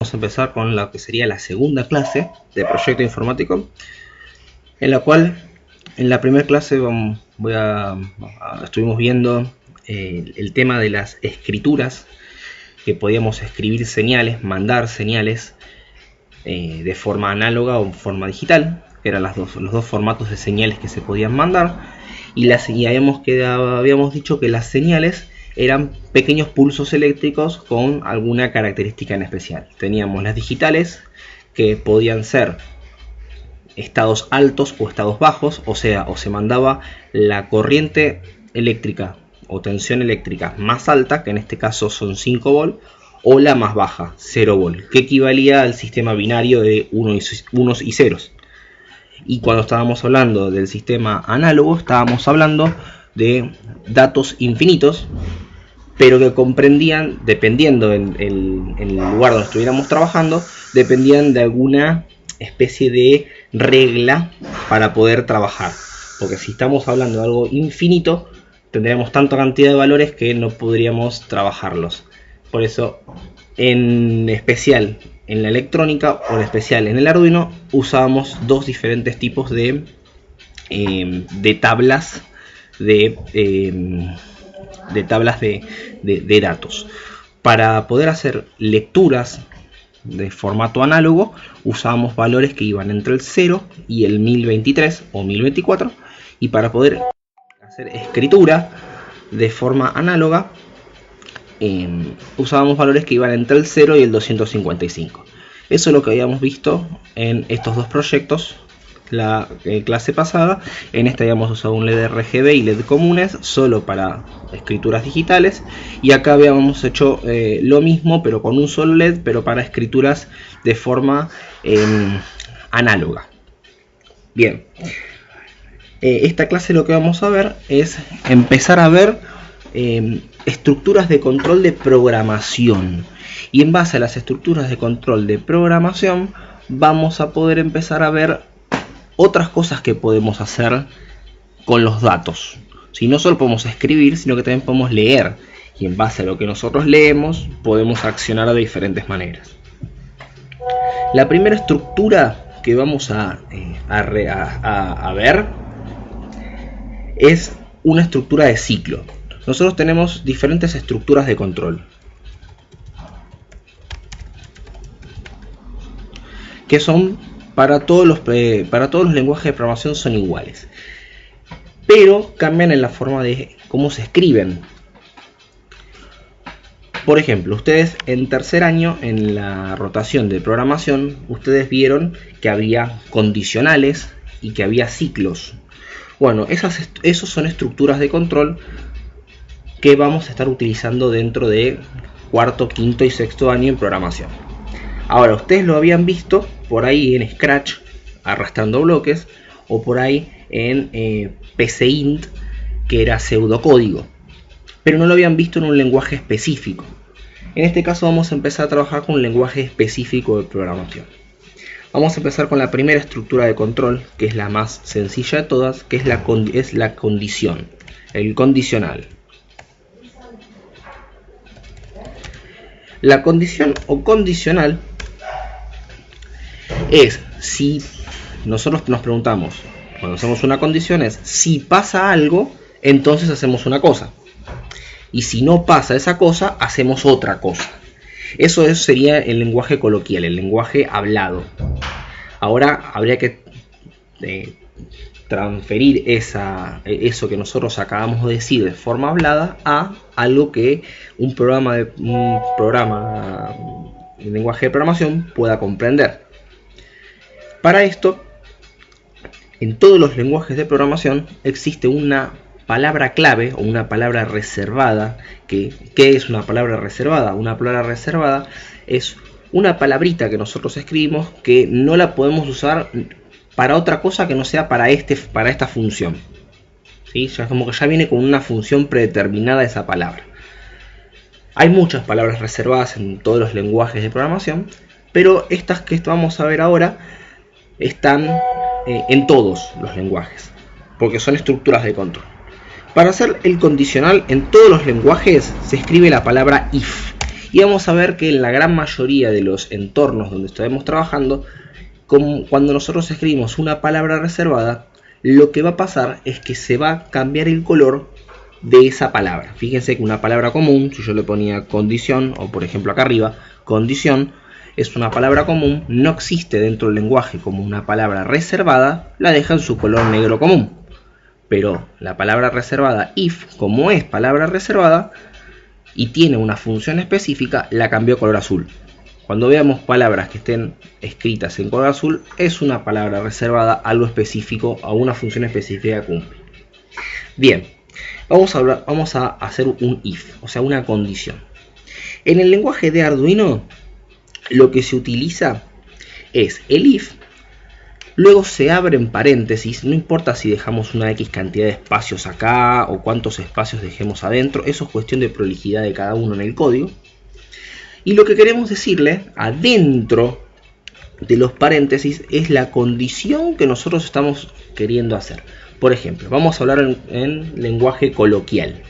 Vamos a empezar con lo que sería la segunda clase de proyecto informático, en la cual en la primera clase estuvimos viendo el tema de las escrituras, que podíamos escribir señales, mandar señales de forma análoga o en forma digital, que eran los dos formatos de señales que se podían mandar, y habíamos dicho que las señales eran pequeños pulsos eléctricos con alguna característica en especial. Teníamos las digitales, que podían ser estados altos o estados bajos, o sea, o se mandaba la corriente eléctrica o tensión eléctrica más alta, que en este caso son 5 volt, o la más baja, 0 volt, que equivalía al sistema binario de unos y ceros. Y cuando estábamos hablando del sistema análogo, estábamos hablando de datos infinitos, pero que comprendían, dependiendo en el lugar donde estuviéramos trabajando, dependían de alguna especie de regla para poder trabajar. Porque si estamos hablando de algo infinito, tendríamos tanta cantidad de valores que no podríamos trabajarlos. Por eso, en especial en la electrónica, o en especial en el Arduino, usábamos dos diferentes tipos de tablas de datos. Para poder hacer lecturas de formato análogo, usábamos valores que iban entre el 0 y el 1023 o 1024, y para poder hacer escritura de forma análoga, usábamos valores que iban entre el 0 y el 255. Eso es lo que habíamos visto en estos dos proyectos la clase pasada. En esta habíamos usado un LED RGB y LED comunes solo para escrituras digitales, y acá habíamos hecho lo mismo pero con un solo LED, pero para escrituras de forma análoga. Bien, esta clase lo que vamos a ver es empezar a ver estructuras de control de programación, y en base a las estructuras de control de programación vamos a poder empezar a ver otras cosas que podemos hacer con los datos. Si no solo podemos escribir, sino que también podemos leer, y en base a lo que nosotros leemos podemos accionar de diferentes maneras. La primera estructura que vamos a ver es una estructura de ciclo. Nosotros tenemos diferentes estructuras de control que son para todos los lenguajes de programación, son iguales, pero cambian en la forma de cómo se escriben. Por ejemplo, ustedes en tercer año, en la rotación de programación, ustedes vieron que había condicionales y que había ciclos. Bueno, esos son estructuras de control que vamos a estar utilizando dentro de cuarto, quinto y sexto año en programación. Ahora, ustedes lo habían visto por ahí en Scratch arrastrando bloques, o por ahí en PCInt, que era pseudocódigo, pero no lo habían visto en un lenguaje específico. En este caso vamos a empezar a trabajar con un lenguaje específico de programación. Vamos a empezar con la primera estructura de control, que es la más sencilla de todas, que es la condición, el condicional. La condición o condicional es si nosotros nos preguntamos, cuando hacemos una condición, es si pasa algo, entonces hacemos una cosa, y si no pasa esa cosa, hacemos otra cosa. Eso sería el lenguaje coloquial, el lenguaje hablado. Ahora habría que transferir eso que nosotros acabamos de decir de forma hablada a algo que un programa de lenguaje de programación pueda comprender. Para esto, en todos los lenguajes de programación existe una palabra clave o una palabra reservada. ¿Qué es una palabra reservada? Una palabra reservada es una palabrita que nosotros escribimos que no la podemos usar para otra cosa que no sea para esta función. ¿Sí? Ya es como que ya viene con una función predeterminada esa palabra. Hay muchas palabras reservadas en todos los lenguajes de programación, pero estas que vamos a ver ahora están en todos los lenguajes, porque son estructuras de control. Para hacer el condicional en todos los lenguajes se escribe la palabra if, Y vamos a ver que en la gran mayoría de los entornos donde estamos trabajando, cuando nosotros escribimos una palabra reservada, lo que va a pasar es que se va a cambiar el color de esa palabra. Fíjense que una palabra común, si yo le ponía condición, o por ejemplo acá arriba, condición, es una palabra común, no existe dentro del lenguaje como una palabra reservada, la deja en su color negro común. Pero la palabra reservada if, como es palabra reservada y tiene una función específica, la cambió a color azul. Cuando veamos palabras que estén escritas en color azul, es una palabra reservada, algo específico, a una función específica que cumple. Bien, vamos a hacer un if, o sea, una condición. En el lenguaje de Arduino, lo que se utiliza es el if, luego se abren paréntesis, no importa si dejamos una X cantidad de espacios acá o cuántos espacios dejemos adentro, eso es cuestión de prolijidad de cada uno en el código. Y lo que queremos decirle adentro de los paréntesis es la condición que nosotros estamos queriendo hacer. Por ejemplo, vamos a hablar en lenguaje coloquial.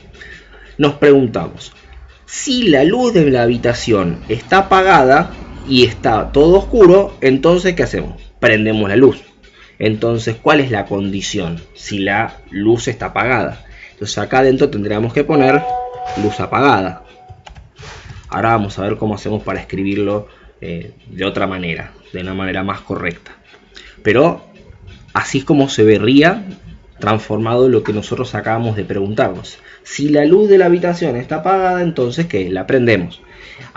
Nos preguntamos, si la luz de la habitación está apagada y está todo oscuro, entonces ¿qué hacemos? Prendemos la luz. Entonces, ¿cuál es la condición? Si la luz está apagada. Entonces acá adentro tendríamos que poner luz apagada. Ahora vamos a ver cómo hacemos para escribirlo de otra manera, de una manera más correcta. Pero así es como se vería transformado lo que nosotros acabamos de preguntarnos. Si la luz de la habitación está apagada, entonces ¿qué? La prendemos.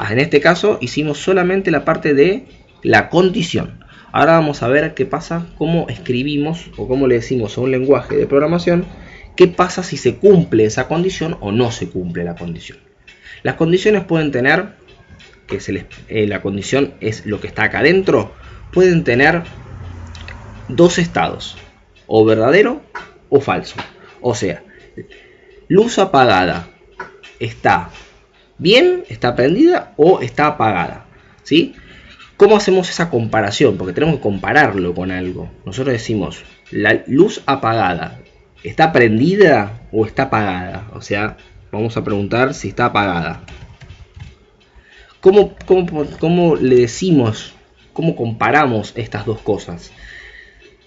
En este caso hicimos solamente la parte de la condición. Ahora vamos a ver qué pasa, cómo escribimos o cómo le decimos a un lenguaje de programación, qué pasa si se cumple esa condición o no se cumple la condición. Las condiciones pueden tener, la condición es lo que está acá adentro, pueden tener dos estados, o verdadero o falso. O sea, luz apagada, ¿está bien, está prendida o está apagada? ¿Sí? ¿Cómo hacemos esa comparación? Porque tenemos que compararlo con algo. Nosotros decimos, la luz apagada, ¿está prendida o está apagada? O sea, vamos a preguntar si está apagada. ¿Cómo le decimos, cómo comparamos estas dos cosas?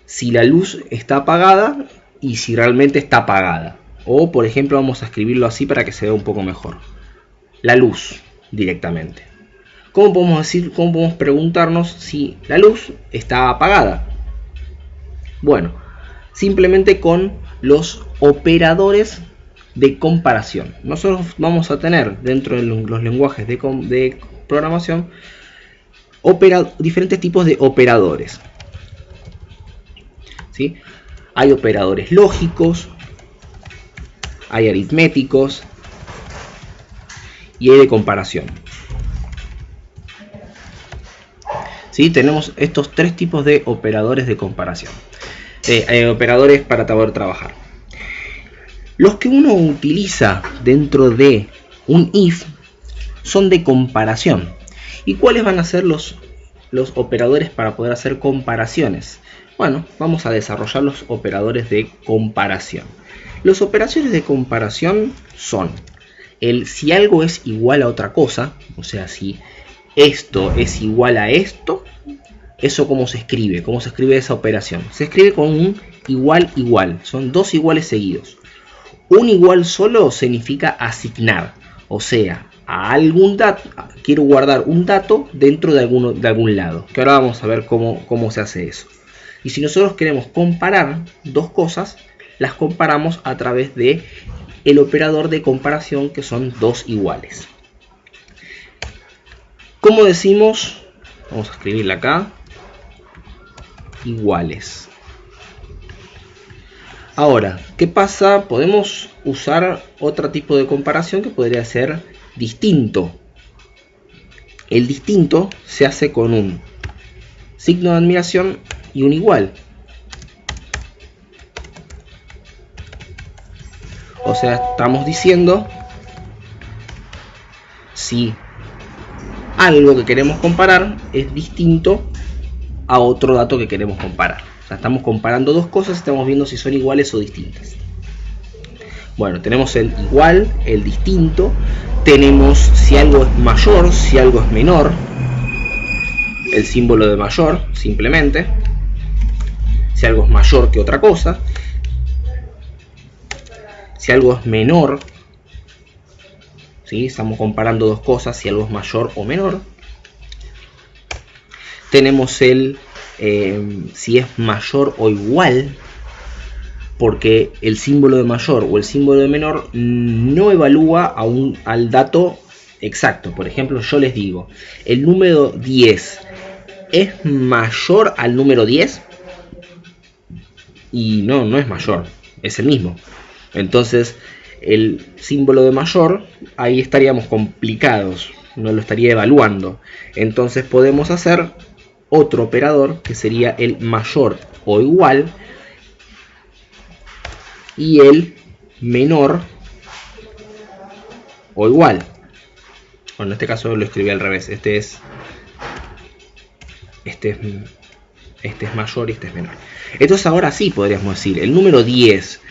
Si la luz está apagada y si realmente está apagada. O, por ejemplo, vamos a escribirlo así para que se vea un poco mejor. La luz, directamente. ¿Cómo podemos preguntarnos si la luz está apagada? Bueno, simplemente con los operadores de comparación. Nosotros vamos a tener dentro de los lenguajes de programación diferentes tipos de operadores. ¿Sí? Hay operadores lógicos, hay aritméticos y hay de comparación. ¿Sí? Tenemos estos tres tipos de operadores de comparación. Operadores para poder trabajar. Los que uno utiliza dentro de un if son de comparación. ¿Y cuáles van a ser los operadores para poder hacer comparaciones? Bueno, vamos a desarrollar los operadores de comparación. Los operaciones de comparación son si algo es igual a otra cosa, o sea, si esto es igual a esto, ¿eso cómo se escribe? ¿Cómo se escribe esa operación? Se escribe con un igual igual, son dos iguales seguidos. Un igual solo significa asignar, o sea, a algún dato, quiero guardar un dato dentro de algún lado, que ahora vamos a ver cómo se hace eso. Y si nosotros queremos comparar dos cosas, las comparamos a través de el operador de comparación, que son dos iguales. ¿Cómo decimos? Vamos a escribirla acá. Iguales. Ahora, ¿qué pasa? Podemos usar otro tipo de comparación que podría ser distinto. El distinto se hace con un signo de admiración y un igual. O sea, estamos diciendo si algo que queremos comparar es distinto a otro dato que queremos comparar. O sea, estamos comparando dos cosas y estamos viendo si son iguales o distintas. Bueno, tenemos el igual, el distinto, tenemos si algo es mayor, si algo es menor, el símbolo de mayor, simplemente, si algo es mayor que otra cosa, si algo es menor, ¿sí? Estamos comparando dos cosas, si algo es mayor o menor. Tenemos el si es mayor o igual, porque el símbolo de mayor o el símbolo de menor no evalúa al dato exacto. Por ejemplo, yo les digo, el número 10 es mayor al número 10, y no es mayor, es el mismo. Entonces el símbolo de mayor, ahí estaríamos complicados, no lo estaría evaluando. Entonces podemos hacer otro operador que sería el mayor o igual y el menor o igual. Bueno, en este caso lo escribí al revés. Este es mayor y este es menor. Entonces ahora sí podríamos decir, el número 10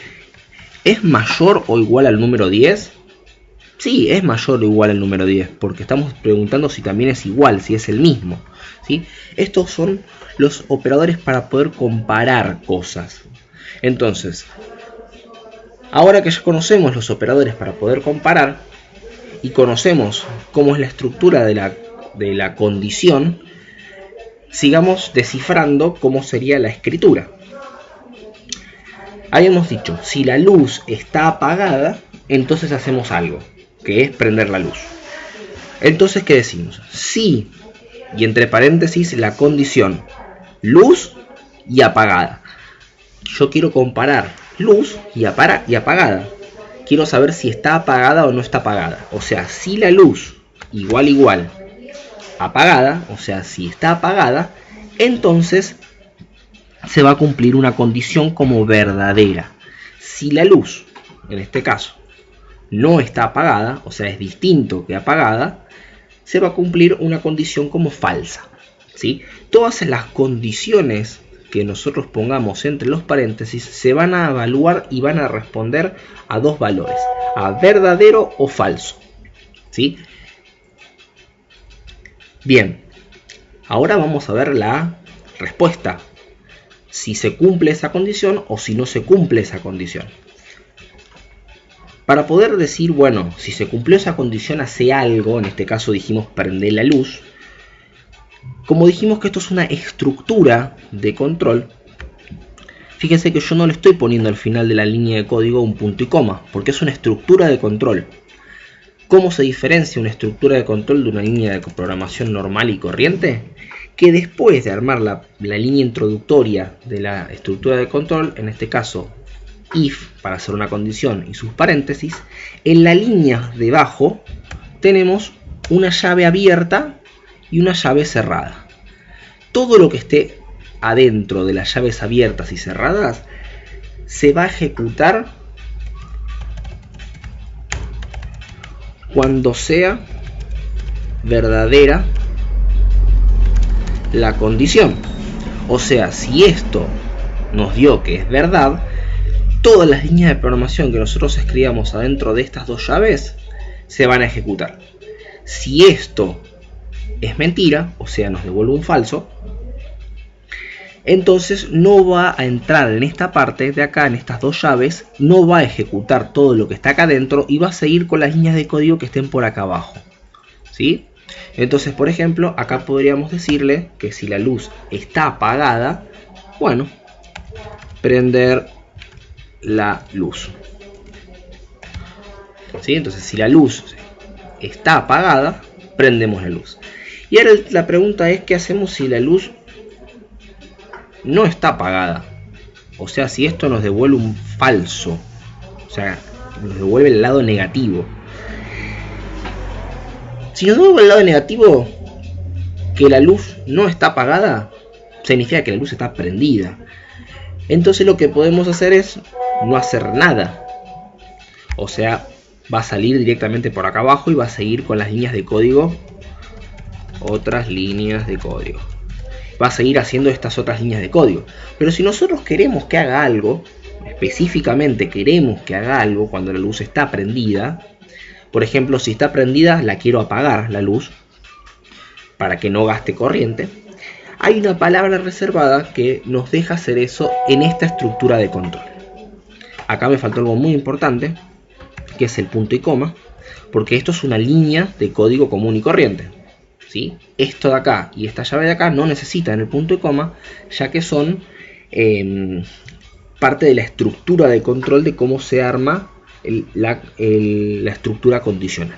¿es mayor o igual al número 10? Sí, es mayor o igual al número 10, porque estamos preguntando si también es igual, si es el mismo, ¿sí? Estos son los operadores para poder comparar cosas. Entonces, ahora que ya conocemos los operadores para poder comparar y conocemos cómo es la estructura de la condición, sigamos descifrando cómo sería la escritura. Habíamos dicho, si la luz está apagada, entonces hacemos algo, que es prender la luz. Entonces, ¿qué decimos? Si, y entre paréntesis, la condición luz y apagada. Yo quiero comparar luz y apagada. Quiero saber si está apagada o no está apagada. O sea, si la luz igual apagada, o sea, si está apagada, entonces se va a cumplir una condición como verdadera. Si la luz, en este caso, no está apagada, o sea, es distinto que apagada, se va a cumplir una condición como falsa, ¿sí? Todas las condiciones que nosotros pongamos entre los paréntesis se van a evaluar y van a responder a dos valores, a verdadero o falso, ¿sí? Bien, ahora vamos a ver la respuesta, si se cumple esa condición o si no se cumple esa condición. Para poder decir, bueno, si se cumplió esa condición hace algo, en este caso dijimos prender la luz. Como dijimos que esto es una estructura de control, fíjense que yo no le estoy poniendo al final de la línea de código un punto y coma, porque es una estructura de control. ¿Cómo se diferencia una estructura de control de una línea de programación normal y corriente? Que después de armar la línea introductoria de la estructura de control, en este caso if para hacer una condición y sus paréntesis, en la línea debajo tenemos una llave abierta y una llave cerrada. Todo lo que esté adentro de las llaves abiertas y cerradas se va a ejecutar cuando sea verdadera la condición. O sea, si esto nos dio que es verdad, todas las líneas de programación que nosotros escribamos adentro de estas dos llaves se van a ejecutar. Si esto es mentira, o sea, nos devuelve un falso, entonces no va a entrar en esta parte de acá, en estas dos llaves, no va a ejecutar todo lo que está acá adentro y va a seguir con las líneas de código que estén por acá abajo, ¿sí? Entonces, por ejemplo, acá podríamos decirle que si la luz está apagada, bueno, prender la luz, ¿sí? Entonces, si la luz está apagada, prendemos la luz. Y ahora la pregunta es, ¿qué hacemos si la luz no está apagada? O sea, si esto nos devuelve un falso, o sea, nos devuelve el lado negativo. Si nos devuelve el lado negativo, que la luz no está apagada, significa que la luz está prendida. Entonces lo que podemos hacer es no hacer nada. O sea, va a salir directamente por acá abajo y va a seguir con las líneas de código. Otras líneas de código. Va a seguir haciendo estas otras líneas de código. Pero si nosotros queremos que haga algo específicamente queremos que haga algo cuando la luz está prendida, por ejemplo, si está prendida la quiero apagar la luz para que no gaste corriente, hay una palabra reservada que nos deja hacer eso en esta estructura de control. Acá me faltó algo muy importante, que es el punto y coma, porque esto es una línea de código común y corriente, ¿sí? Esto de acá y esta llave de acá no necesitan el punto y coma, ya que son parte de la estructura de control de cómo se arma la estructura condicional.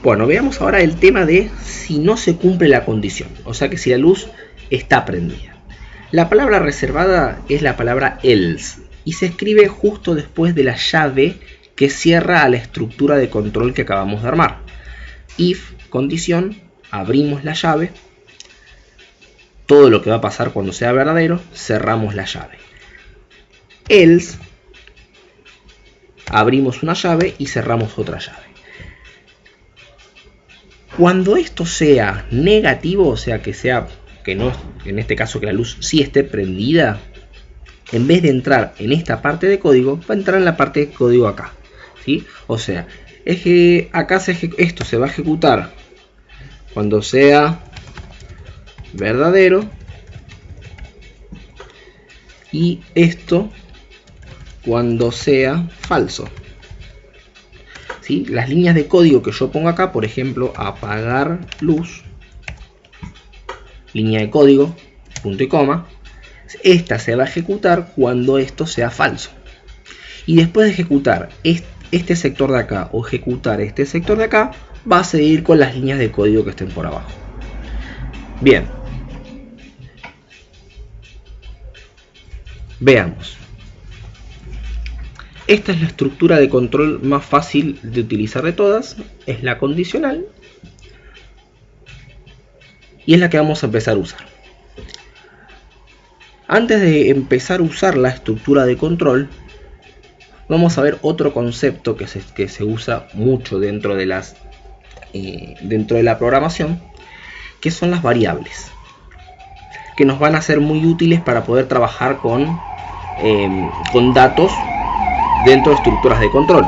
Bueno, veamos ahora el tema de si no se cumple la condición, o sea que si la luz está prendida. La palabra reservada es la palabra else y se escribe justo después de la llave que cierra a la estructura de control que acabamos de armar. If, condición, abrimos la llave, todo lo que va a pasar cuando sea verdadero, cerramos la llave. Else, abrimos una llave y cerramos otra llave. Cuando esto sea negativo, o sea que no, en este caso que la luz sí esté prendida, en vez de entrar en esta parte de código, va a entrar en la parte de código acá, ¿sí? O sea, es que acá esto se va a ejecutar cuando sea verdadero y esto cuando sea falso. ¿Sí? Las líneas de código que yo pongo acá, por ejemplo, apagar luz, línea de código, punto y coma, esta se va a ejecutar cuando esto sea falso. Y después de ejecutar este sector de acá o ejecutar este sector de acá, va a seguir con las líneas de código que estén por abajo. Bien. Veamos. Esta es la estructura de control más fácil de utilizar de todas, es la condicional y es la que vamos a empezar a usar. Antes de empezar a usar la estructura de control, vamos a ver otro concepto que se usa mucho dentro de la programación, que son las variables, que nos van a ser muy útiles para poder trabajar con datos dentro de estructuras de control.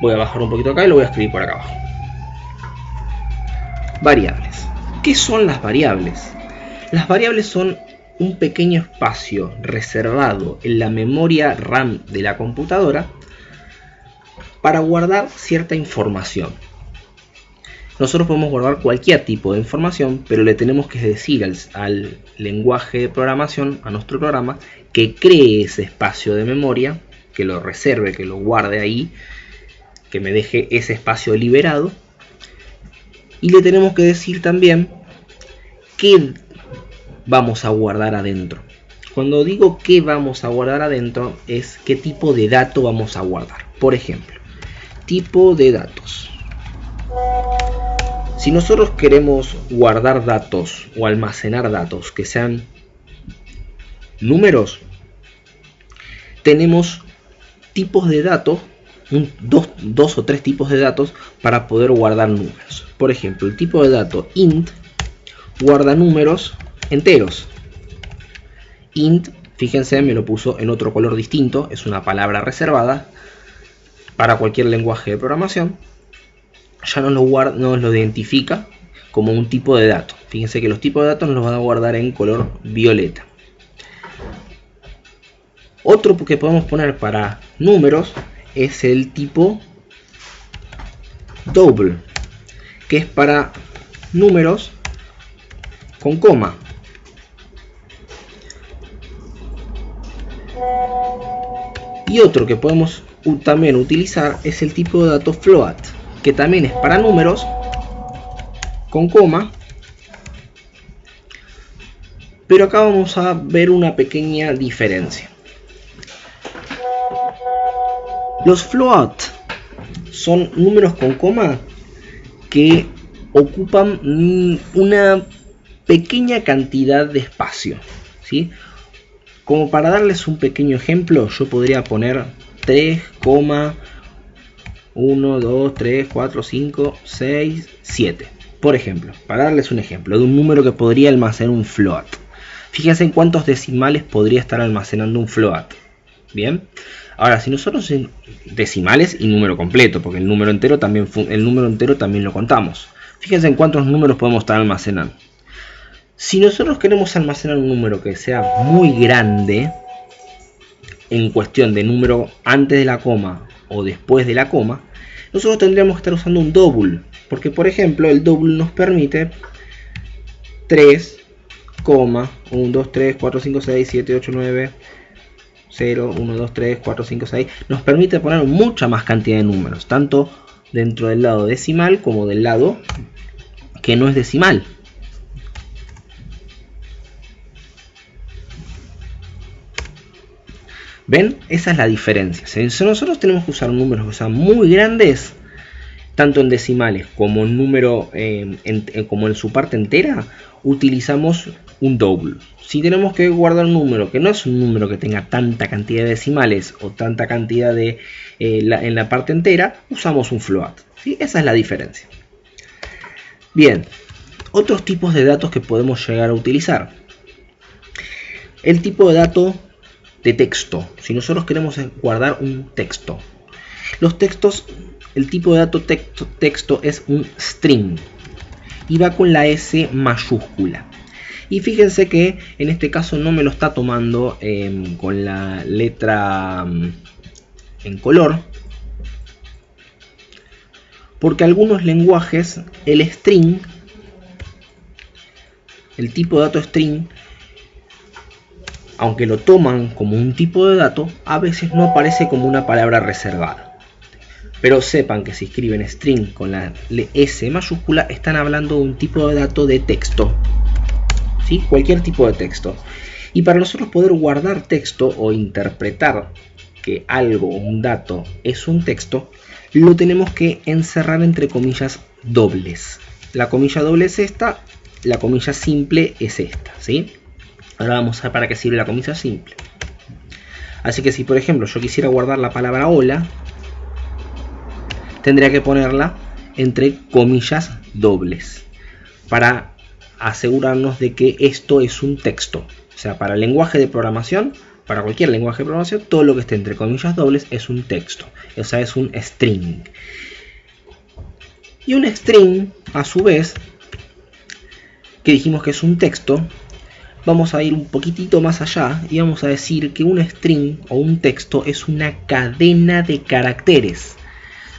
Voy a bajar un poquito acá y lo voy a escribir por acá abajo. Variables. ¿Qué son las variables? Las variables son un pequeño espacio reservado en la memoria RAM de la computadora para guardar cierta información. Nosotros podemos guardar cualquier tipo de información, pero le tenemos que decir al lenguaje de programación, a nuestro programa, que cree ese espacio de memoria, que lo reserve, que lo guarde ahí, que me deje ese espacio liberado. Y le tenemos que decir también qué vamos a guardar adentro. Cuando digo qué vamos a guardar adentro, es qué tipo de dato vamos a guardar. Por ejemplo, tipo de datos. Si nosotros queremos guardar datos o almacenar datos que sean números, tenemos tipos de datos, dos o tres tipos de datos para poder guardar números. Por ejemplo, el tipo de dato int guarda números enteros. Int, fíjense, me lo puso en otro color distinto, es una palabra reservada para cualquier lenguaje de programación. Ya nos lo identifica como un tipo de dato. Fíjense que los tipos de datos nos los van a guardar en color violeta. Otro que podemos poner para números es el tipo double, que es para números con coma. Y otro que podemos también utilizar es el tipo de dato float, que también es para números con coma, pero acá vamos a ver una pequeña diferencia. Los float son números con coma que ocupan una pequeña cantidad de espacio, ¿sí? Como para darles un pequeño ejemplo, yo podría poner 3,1, 2, 3, 4, 5, 6, 7. Por ejemplo, para darles un ejemplo de un número que podría almacenar un float. Fíjense en cuántos decimales podría estar almacenando un float. Bien. Ahora, si nosotros en decimales y número completo, porque el número entero también lo contamos. Fíjense en cuántos números podemos estar almacenando. Si nosotros queremos almacenar un número que sea muy grande, en cuestión de número antes de la coma o después de la coma, nosotros tendríamos que estar usando un double. Porque, por ejemplo, el double nos permite 3, 1, 2, 3, 4, 5, 6, 7, 8, 9, 0, 1, 2, 3, 4, 5, 6. Nos permite poner mucha más cantidad de números, tanto dentro del lado decimal como del lado que no es decimal. ¿Ven? Esa es la diferencia. Si nosotros tenemos que usar números que sean muy grandes, tanto en decimales como en número como en su parte entera, utilizamos un double. Si tenemos que guardar un número que no es un número que tenga tanta cantidad de decimales o tanta cantidad de en la parte entera, usamos un float. ¿Sí? Esa es la diferencia. Bien, otros tipos de datos que podemos llegar a utilizar. El tipo de dato de texto. Si nosotros queremos guardar un texto, los textos, el tipo de dato texto es un string y va con la S mayúscula. Y fíjense que en este caso no me lo está tomando con la letra en color, porque algunos lenguajes el string, el tipo de dato string, aunque lo toman como un tipo de dato, a veces no aparece como una palabra reservada. Pero sepan que si escriben string con la S mayúscula, están hablando de un tipo de dato de texto. ¿Sí? Cualquier tipo de texto. Y para nosotros poder guardar texto o interpretar que algo, un dato, es un texto, lo tenemos que encerrar entre comillas dobles. La comilla doble es esta, la comilla simple es esta, ¿sí? Ahora vamos a ver para qué sirve la comilla simple. Así que si por ejemplo yo quisiera guardar la palabra hola, tendría que ponerla entre comillas dobles para asegurarnos de que esto es un texto. O sea, para el lenguaje de programación, para cualquier lenguaje de programación, todo lo que esté entre comillas dobles es un texto. O sea, es un string. Y un string, a su vez, que dijimos que es un texto, vamos a ir un poquitito más allá y vamos a decir que un string o un texto es una cadena de caracteres.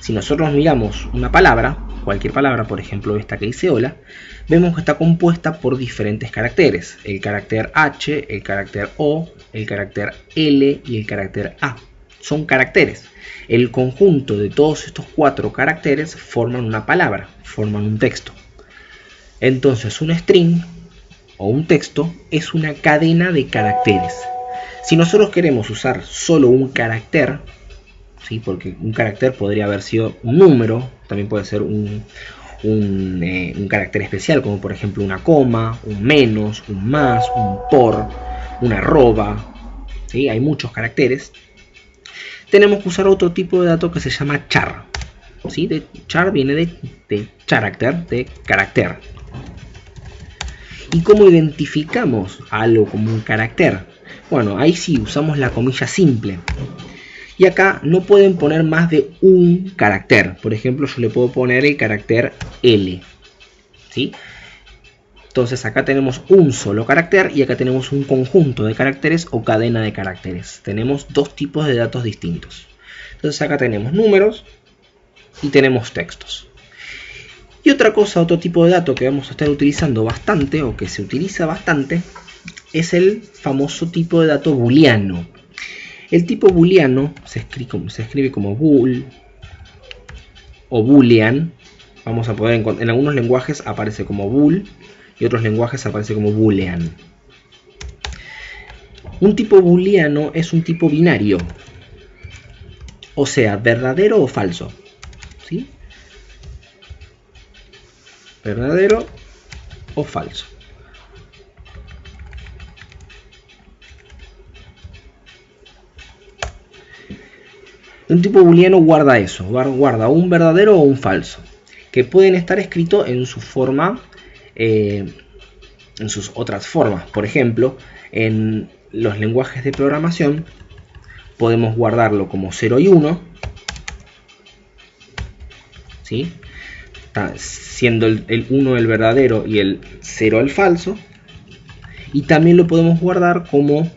Si nosotros miramos una palabra, cualquier palabra, por ejemplo esta que dice hola, vemos que está compuesta por diferentes caracteres. El carácter H, el carácter O, el carácter L y el carácter A. Son caracteres. El conjunto de todos estos 4 caracteres forman una palabra, forman un texto. Entonces un string o un texto es una cadena de caracteres. Si nosotros queremos usar solo un carácter, ¿sí? Porque un carácter podría haber sido un número, también puede ser un carácter especial, como por ejemplo una coma, un menos, un más, un por, una arroba, ¿sí? Hay muchos caracteres. Tenemos que usar otro tipo de dato que se llama char, ¿sí? Char viene de character, de carácter. ¿Y cómo identificamos algo como un carácter? Bueno, ahí sí usamos la comilla simple. Y acá no pueden poner más de un carácter. Por ejemplo, yo le puedo poner el carácter L, ¿sí? Entonces acá tenemos un solo carácter y acá tenemos un conjunto de caracteres o cadena de caracteres. Tenemos dos tipos de datos distintos. Entonces acá tenemos números y tenemos textos. Y otra cosa, otro tipo de dato que vamos a estar utilizando bastante o que se utiliza bastante es el famoso tipo de dato booleano. El tipo booleano se escribe como bool o boolean. Vamos a poder en algunos lenguajes aparece como bool y otros lenguajes aparece como boolean. Un tipo booleano es un tipo binario, o sea, verdadero o falso, ¿sí? Verdadero o falso. Un tipo booleano guarda eso, guarda un verdadero o un falso, que pueden estar escritos en su forma en sus otras formas. Por ejemplo, en los lenguajes de programación podemos guardarlo como 0 y 1, ¿sí? Siendo el 1 el verdadero y el 0 el falso. Y también lo podemos guardar como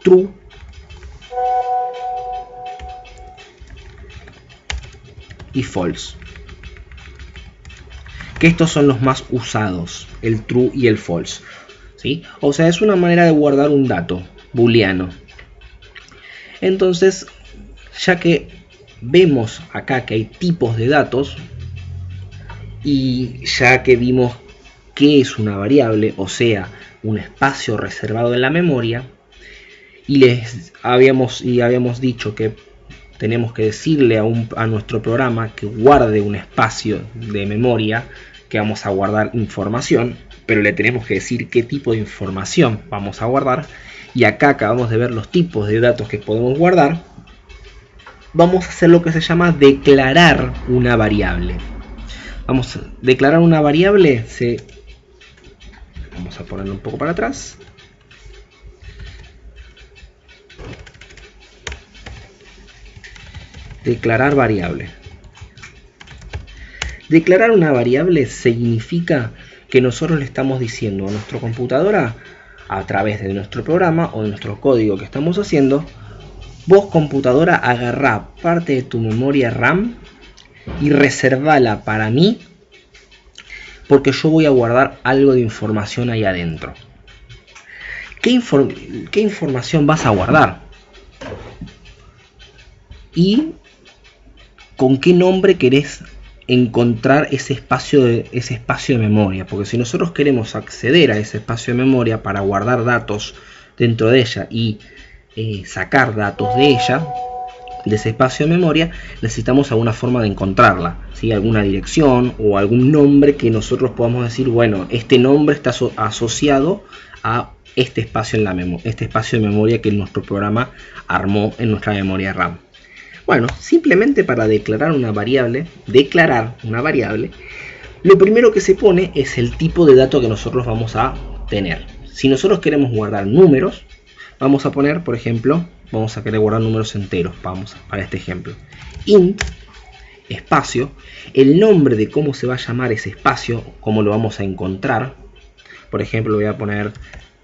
true y false, que estos son los más usados, el true y el false, ¿sí? O sea, es una manera de guardar un dato booleano. Entonces, ya que vemos acá que hay tipos de datos y ya que vimos qué es una variable, o sea, un espacio reservado en la memoria, y habíamos dicho que tenemos que decirle a nuestro programa que guarde un espacio de memoria, que vamos a guardar información, pero le tenemos que decir qué tipo de información vamos a guardar. Y acá acabamos de ver los tipos de datos que podemos guardar. Vamos a hacer lo que se llama declarar una variable. Vamos a declarar una variable. Vamos a ponerlo un poco para atrás. Declarar variable. Declarar una variable significa que nosotros le estamos diciendo a nuestra computadora, a través de nuestro programa o de nuestro código que estamos haciendo: vos, computadora, agarrá parte de tu memoria RAM y reservala para mí, porque yo voy a guardar algo de información ahí adentro. ¿Qué información vas a guardar? ¿Y con qué nombre querés encontrar ese espacio de memoria? Porque si nosotros queremos acceder a ese espacio de memoria para guardar datos dentro de ella y sacar datos de ella, de ese espacio de memoria, necesitamos alguna forma de encontrarla, ¿sí? Alguna dirección o algún nombre que nosotros podamos decir: bueno, este nombre está asociado a este espacio de memoria que nuestro programa armó en nuestra memoria RAM. Bueno, simplemente para declarar una variable, lo primero que se pone es el tipo de dato que nosotros vamos a tener. Si nosotros queremos guardar números, vamos a poner, por ejemplo, vamos a querer guardar números enteros, para este ejemplo. Int, espacio, el nombre de cómo se va a llamar ese espacio, cómo lo vamos a encontrar. Por ejemplo, voy a poner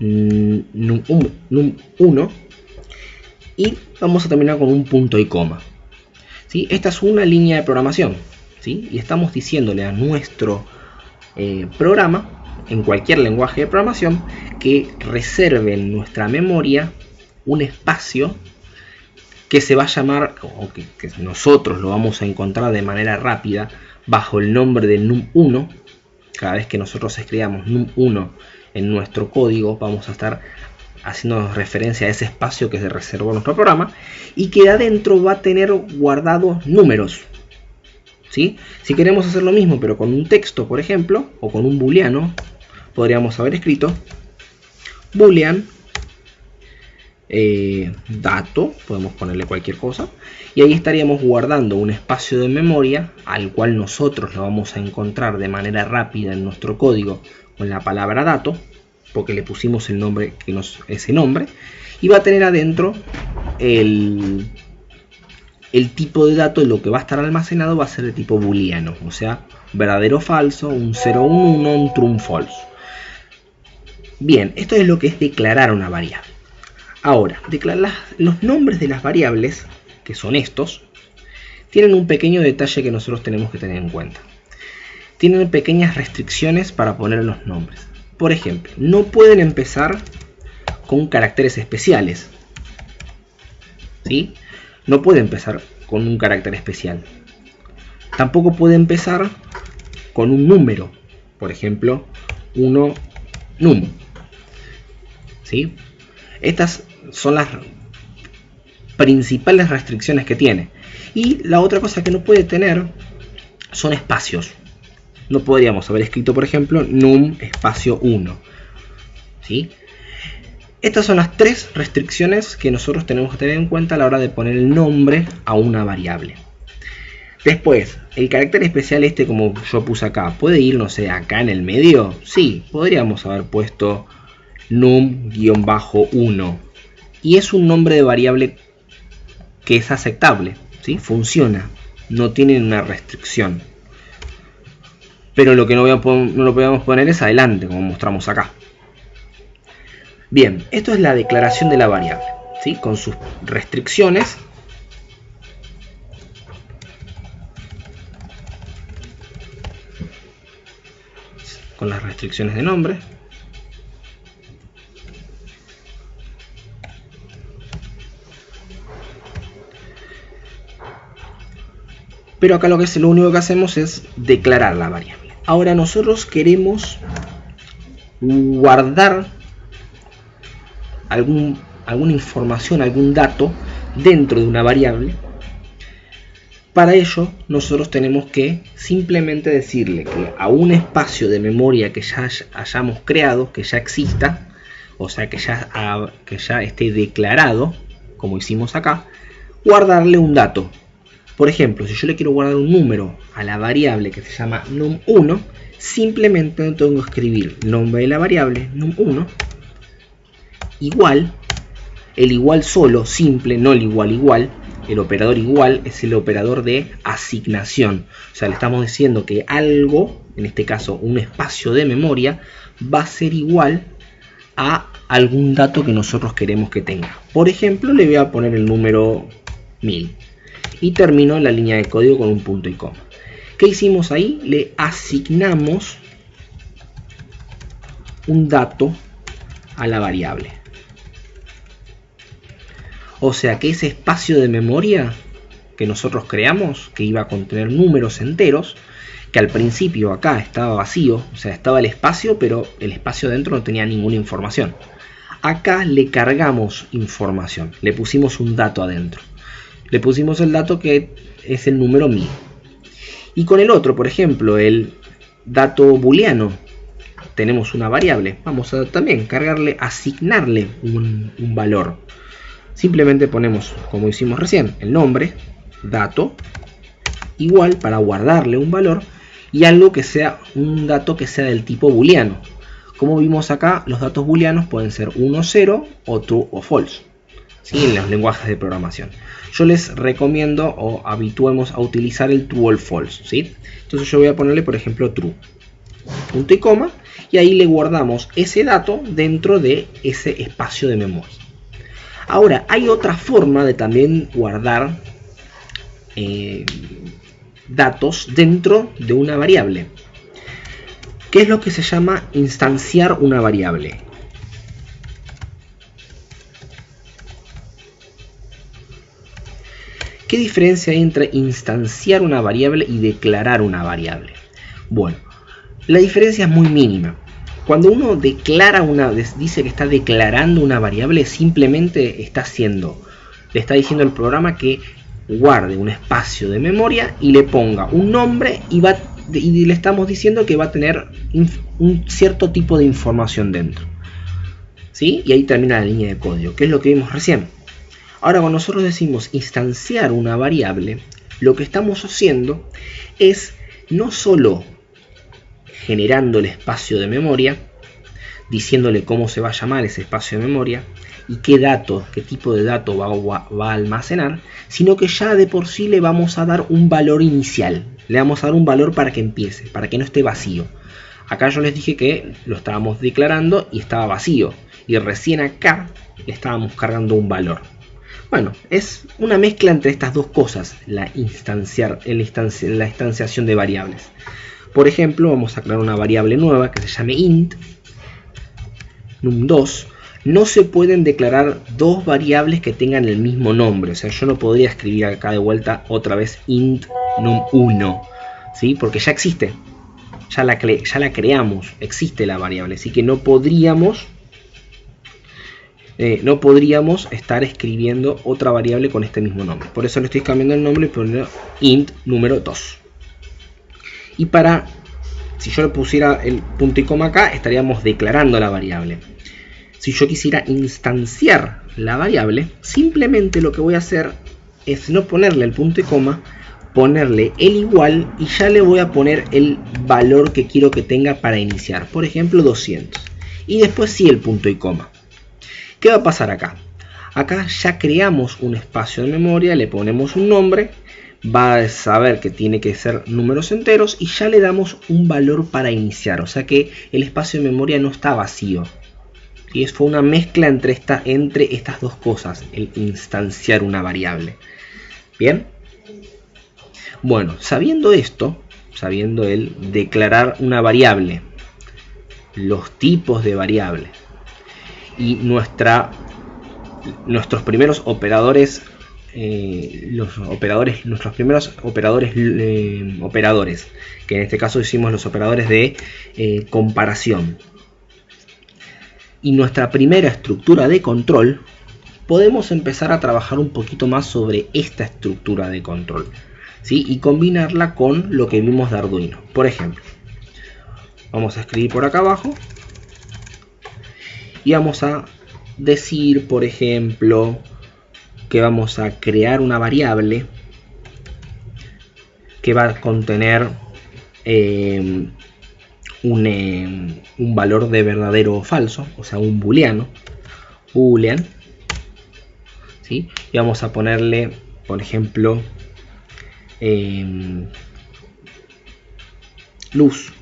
num1 y vamos a terminar con un punto y coma. ¿Sí? Esta es una línea de programación, ¿sí? Y estamos diciéndole a nuestro programa, en cualquier lenguaje de programación, que reserve en nuestra memoria un espacio que se va a llamar, o que nosotros lo vamos a encontrar de manera rápida bajo el nombre de num1. Cada vez que nosotros escribamos num1 en nuestro código, vamos a estar haciendo referencia a ese espacio que se reservó nuestro programa, y que adentro va a tener guardados números, ¿sí? Si queremos hacer lo mismo pero con un texto, por ejemplo, o con un booleano, podríamos haber escrito boolean dato, podemos ponerle cualquier cosa, y ahí estaríamos guardando un espacio de memoria al cual nosotros lo vamos a encontrar de manera rápida en nuestro código con la palabra dato, porque le pusimos el nombre ese nombre, y va a tener adentro el tipo de dato. Lo que va a estar almacenado va a ser de tipo booleano, o sea, verdadero o falso, un 0, un 1, un true, un false. Bien, esto es lo que es declarar una variable. Ahora, los nombres de las variables, que son estos, tienen un pequeño detalle que nosotros tenemos que tener en cuenta. Tienen pequeñas restricciones para poner los nombres. Por ejemplo, no pueden empezar con caracteres especiales, ¿sí? No puede empezar con un carácter especial. Tampoco puede empezar con un número. Por ejemplo, 1 num, ¿sí? Estas son las principales restricciones que tiene. Y la otra cosa que no puede tener son espacios. No podríamos haber escrito, por ejemplo, num espacio 1, ¿sí? Estas son las tres restricciones que nosotros tenemos que tener en cuenta a la hora de poner el nombre a una variable. Después, el carácter especial este, como yo puse acá, ¿puede ir, no sé, acá en el medio? Sí, podríamos haber puesto num-1. Y es un nombre de variable que es aceptable, ¿sí? Funciona, no tiene una restricción. Pero lo que no lo podemos poner es adelante, como mostramos acá. Bien, esto es la declaración de la variable, ¿sí? Con sus restricciones. Con las restricciones de nombre. Pero acá lo único que hacemos es declarar la variable. Ahora nosotros queremos guardar alguna información, algún dato dentro de una variable. Para ello nosotros tenemos que simplemente decirle que a un espacio de memoria que ya hayamos creado, que ya exista, o sea que ya esté declarado, como hicimos acá, guardarle un dato. Por ejemplo, si yo le quiero guardar un número a la variable que se llama num1, simplemente tengo que escribir el nombre de la variable num1 igual, el igual solo, simple, no el igual. El operador igual es el operador de asignación. O sea, le estamos diciendo que algo, en este caso un espacio de memoria, va a ser igual a algún dato que nosotros queremos que tenga. Por ejemplo, le voy a poner el número 1000. Y termino la línea de código con un punto y coma. ¿Qué hicimos ahí? Le asignamos un dato a la variable. O sea que ese espacio de memoria que nosotros creamos, que iba a contener números enteros, que al principio acá estaba vacío, o sea, estaba el espacio, pero el espacio dentro no tenía ninguna información. Acá le cargamos información, le pusimos un dato adentro. Le pusimos el dato que es el número 1000. Y con el otro, por ejemplo, el dato booleano, tenemos una variable. Vamos a también asignarle un valor. Simplemente ponemos, como hicimos recién, el nombre, dato, igual para guardarle un valor y algo que sea un dato que sea del tipo booleano. Como vimos acá, los datos booleanos pueden ser 1, 0 o true o false, ¿sí? En los lenguajes de programación. Yo les recomiendo o habituemos a utilizar el true o el false, ¿sí? Entonces yo voy a ponerle, por ejemplo, true, punto y coma, y ahí le guardamos ese dato dentro de ese espacio de memoria. Ahora, hay otra forma de también guardar datos dentro de una variable, que es lo que se llama instanciar una variable. ¿Qué diferencia hay entre instanciar una variable y declarar una variable? Bueno, la diferencia es muy mínima. Cuando uno dice que está declarando una variable, simplemente le está diciendo al programa que guarde un espacio de memoria y le ponga un nombre y le estamos diciendo que va a tener un cierto tipo de información dentro, ¿sí? Y ahí termina la línea de código, que es lo que vimos recién. Ahora, cuando nosotros decimos instanciar una variable, lo que estamos haciendo es no solo generando el espacio de memoria, diciéndole cómo se va a llamar ese espacio de memoria y qué tipo de dato va a almacenar, sino que ya de por sí le vamos a dar un valor inicial. Le vamos a dar un valor para que empiece, para que no esté vacío. Acá yo les dije que lo estábamos declarando y estaba vacío. Y recién acá le estábamos cargando un valor. Bueno, es una mezcla entre estas dos cosas, la instanciación de variables. Por ejemplo, vamos a crear una variable nueva que se llame int num2. No se pueden declarar dos variables que tengan el mismo nombre. O sea, yo no podría escribir acá de vuelta otra vez int num1, ¿sí? Porque ya existe. Ya la creamos. Existe la variable. Así que no podríamos estar escribiendo otra variable con este mismo nombre. Por eso le estoy cambiando el nombre y poniendo int número 2. Y si yo le pusiera el punto y coma acá, estaríamos declarando la variable. Si yo quisiera instanciar la variable, simplemente lo que voy a hacer es no ponerle el punto y coma, ponerle el igual y ya le voy a poner el valor que quiero que tenga para iniciar. Por ejemplo, 200. Y después sí el punto y coma. ¿Qué va a pasar acá? Acá ya creamos un espacio de memoria, le ponemos un nombre, va a saber que tiene que ser números enteros y ya le damos un valor para iniciar. O sea que el espacio de memoria no está vacío. Y fue una mezcla entre estas dos cosas, el instanciar una variable. Bien. Bueno, sabiendo esto, sabiendo el declarar una variable, los tipos de variables y nuestros primeros operadores, nuestros primeros operadores, que en este caso hicimos los operadores de comparación, y nuestra primera estructura de control, podemos empezar a trabajar un poquito más sobre esta estructura de control, ¿sí? Y combinarla con lo que vimos de Arduino. Por ejemplo, vamos a escribir por acá abajo y vamos a decir, por ejemplo, que vamos a crear una variable que va a contener un valor de verdadero o falso, o sea, un boolean, ¿sí? Y vamos a ponerle, por ejemplo, luz.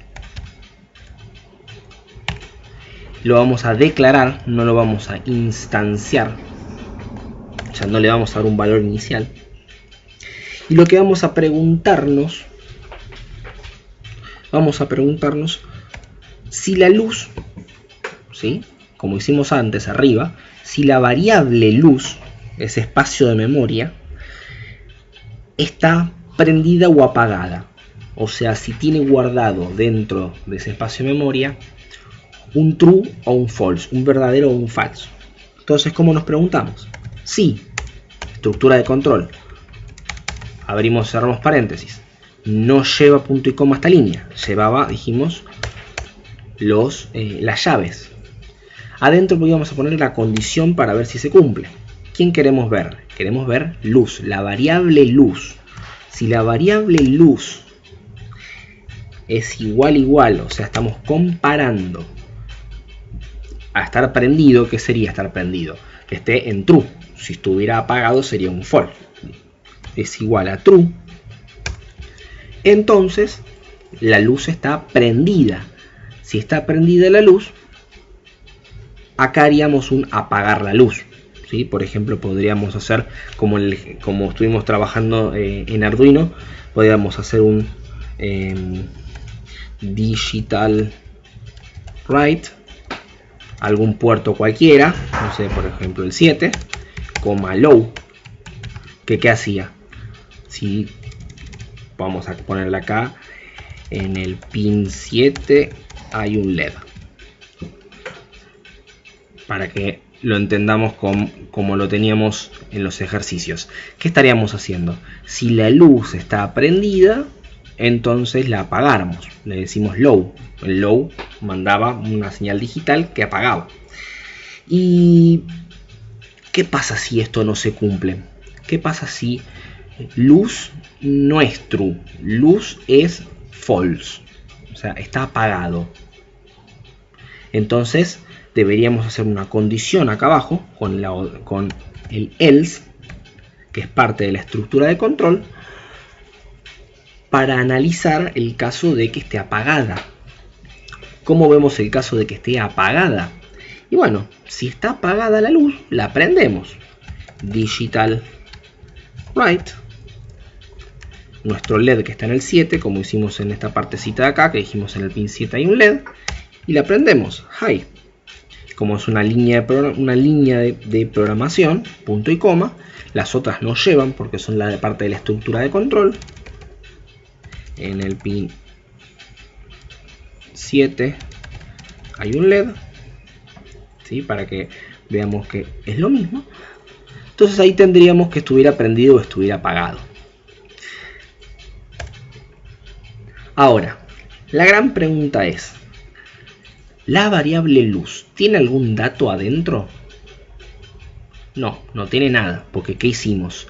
Lo vamos a declarar, no lo vamos a instanciar, ya no le vamos a dar un valor inicial. Y lo que vamos a preguntarnos si la luz, ¿sí? Como hicimos antes arriba, si la variable luz, ese espacio de memoria, está prendida o apagada. O sea, si tiene guardado dentro de ese espacio de memoria un true o un false, un verdadero o un falso. Entonces, ¿cómo nos preguntamos? Si estructura de control, abrimos, cerramos paréntesis, no lleva punto y coma esta línea, llevaba, dijimos, las llaves. Adentro vamos a poner la condición para ver si se cumple. ¿Quién queremos ver? Queremos ver luz, la variable luz. Si la variable luz es igual, o sea, estamos comparando a estar prendido, ¿qué sería estar prendido? Que esté en true. Si estuviera apagado sería un false. Es igual a true. Entonces la luz está prendida. Si está prendida la luz, acá haríamos un apagar la luz, ¿sí? Por ejemplo, podríamos hacer como estuvimos trabajando en Arduino, podríamos hacer un digital write, algún puerto cualquiera, no sé, por ejemplo el 7, low, que ¿qué hacía? Si vamos a ponerle acá en el pin 7 hay un LED, para que lo entendamos como lo teníamos en los ejercicios. ¿Qué estaríamos haciendo? Si la luz está prendida, entonces la apagáramos, le decimos low. El low mandaba una señal digital que apagaba. ¿Y qué pasa si esto no se cumple? ¿Qué pasa si luz no es true? Luz es false, o sea, está apagado. Entonces deberíamos hacer una condición acá abajo con el else, que es parte de la estructura de control, para analizar el caso de que esté apagada. ¿Cómo vemos el caso de que esté apagada? Y bueno, si está apagada la luz, la prendemos. Digital write, nuestro LED que está en el 7, como hicimos en esta partecita de acá, que dijimos en el pin 7 hay un LED, y la prendemos. High. Como es una línea de programación, punto y coma, las otras no llevan porque son la de parte de la estructura de control. En el pin 7 hay un LED, ¿sí? Para que veamos que es lo mismo. Entonces ahí tendríamos que estuviera prendido o estuviera apagado. Ahora, la gran pregunta es, ¿la variable luz tiene algún dato adentro? No, no tiene nada, porque ¿qué hicimos?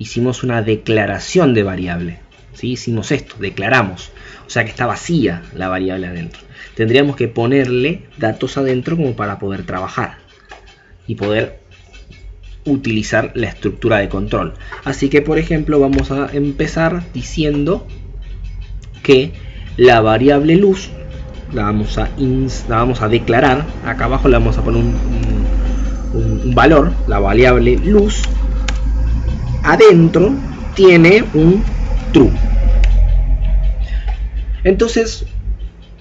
hicimos una declaración de variable. ¿Sí? Hicimos esto, declaramos. O sea que está vacía la variable adentro. Tendríamos que ponerle datos adentro como para poder trabajar y poder utilizar la estructura de control. Así que, por ejemplo, vamos a empezar diciendo que la variable luz la vamos a declarar. Acá abajo le vamos a poner un valor. La variable luz adentro tiene un true. Entonces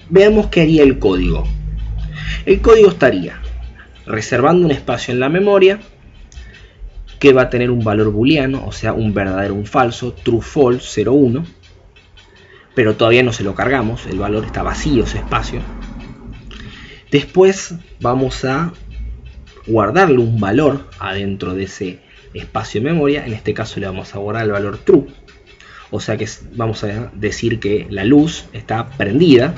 veamos qué haría el código. El código estaría reservando un espacio en la memoria que va a tener un valor booleano, o sea, un verdadero o un falso, true, false, 0, 1, pero todavía no se lo cargamos, el valor está vacío, ese espacio. Después vamos a guardarle un valor adentro de ese espacio de memoria. En este caso le vamos a guardar el valor true, o sea que vamos a decir que la luz está prendida.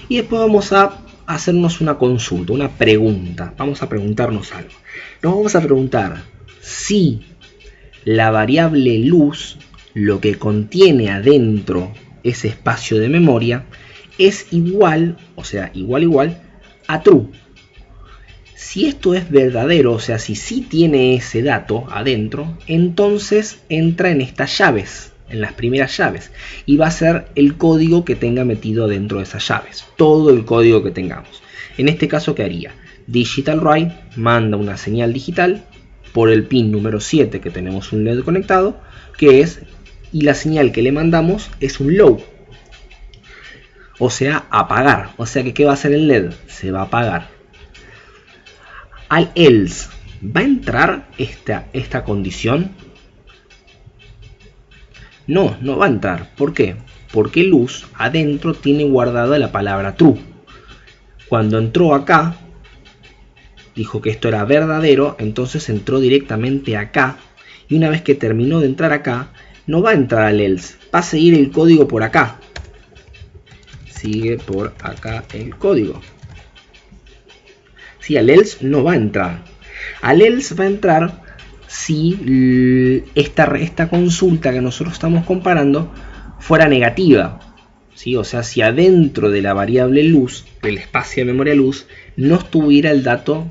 Y después vamos a hacernos una consulta, una pregunta. Vamos a preguntarnos algo. Nos vamos a preguntar si la variable luz, lo que contiene adentro ese espacio de memoria, es igual, o sea, igual a true. Si esto es verdadero, o sea, si sí tiene ese dato adentro, entonces entra en estas llaves, en las primeras llaves, y va a ser el código que tenga metido dentro de esas llaves, todo el código que tengamos. En este caso, ¿qué haría? Digital write manda una señal digital por el pin número 7 que tenemos un LED conectado, y la señal que le mandamos es un low, o sea, apagar. O sea que ¿qué va a hacer el LED? Se va a apagar. Al else, ¿va a entrar esta condición? No, no va a entrar. ¿Por qué? Porque luz adentro tiene guardada la palabra true. Cuando entró acá, dijo que esto era verdadero, entonces entró directamente acá. Y una vez que terminó de entrar acá, no va a entrar al else, va a seguir el código por acá. Sigue por acá el código. Sí, al else no va a entrar. Al else va a entrar si esta consulta que nosotros estamos comparando fuera negativa. ¿Sí? O sea, si adentro de la variable luz, del espacio de memoria luz, no estuviera el dato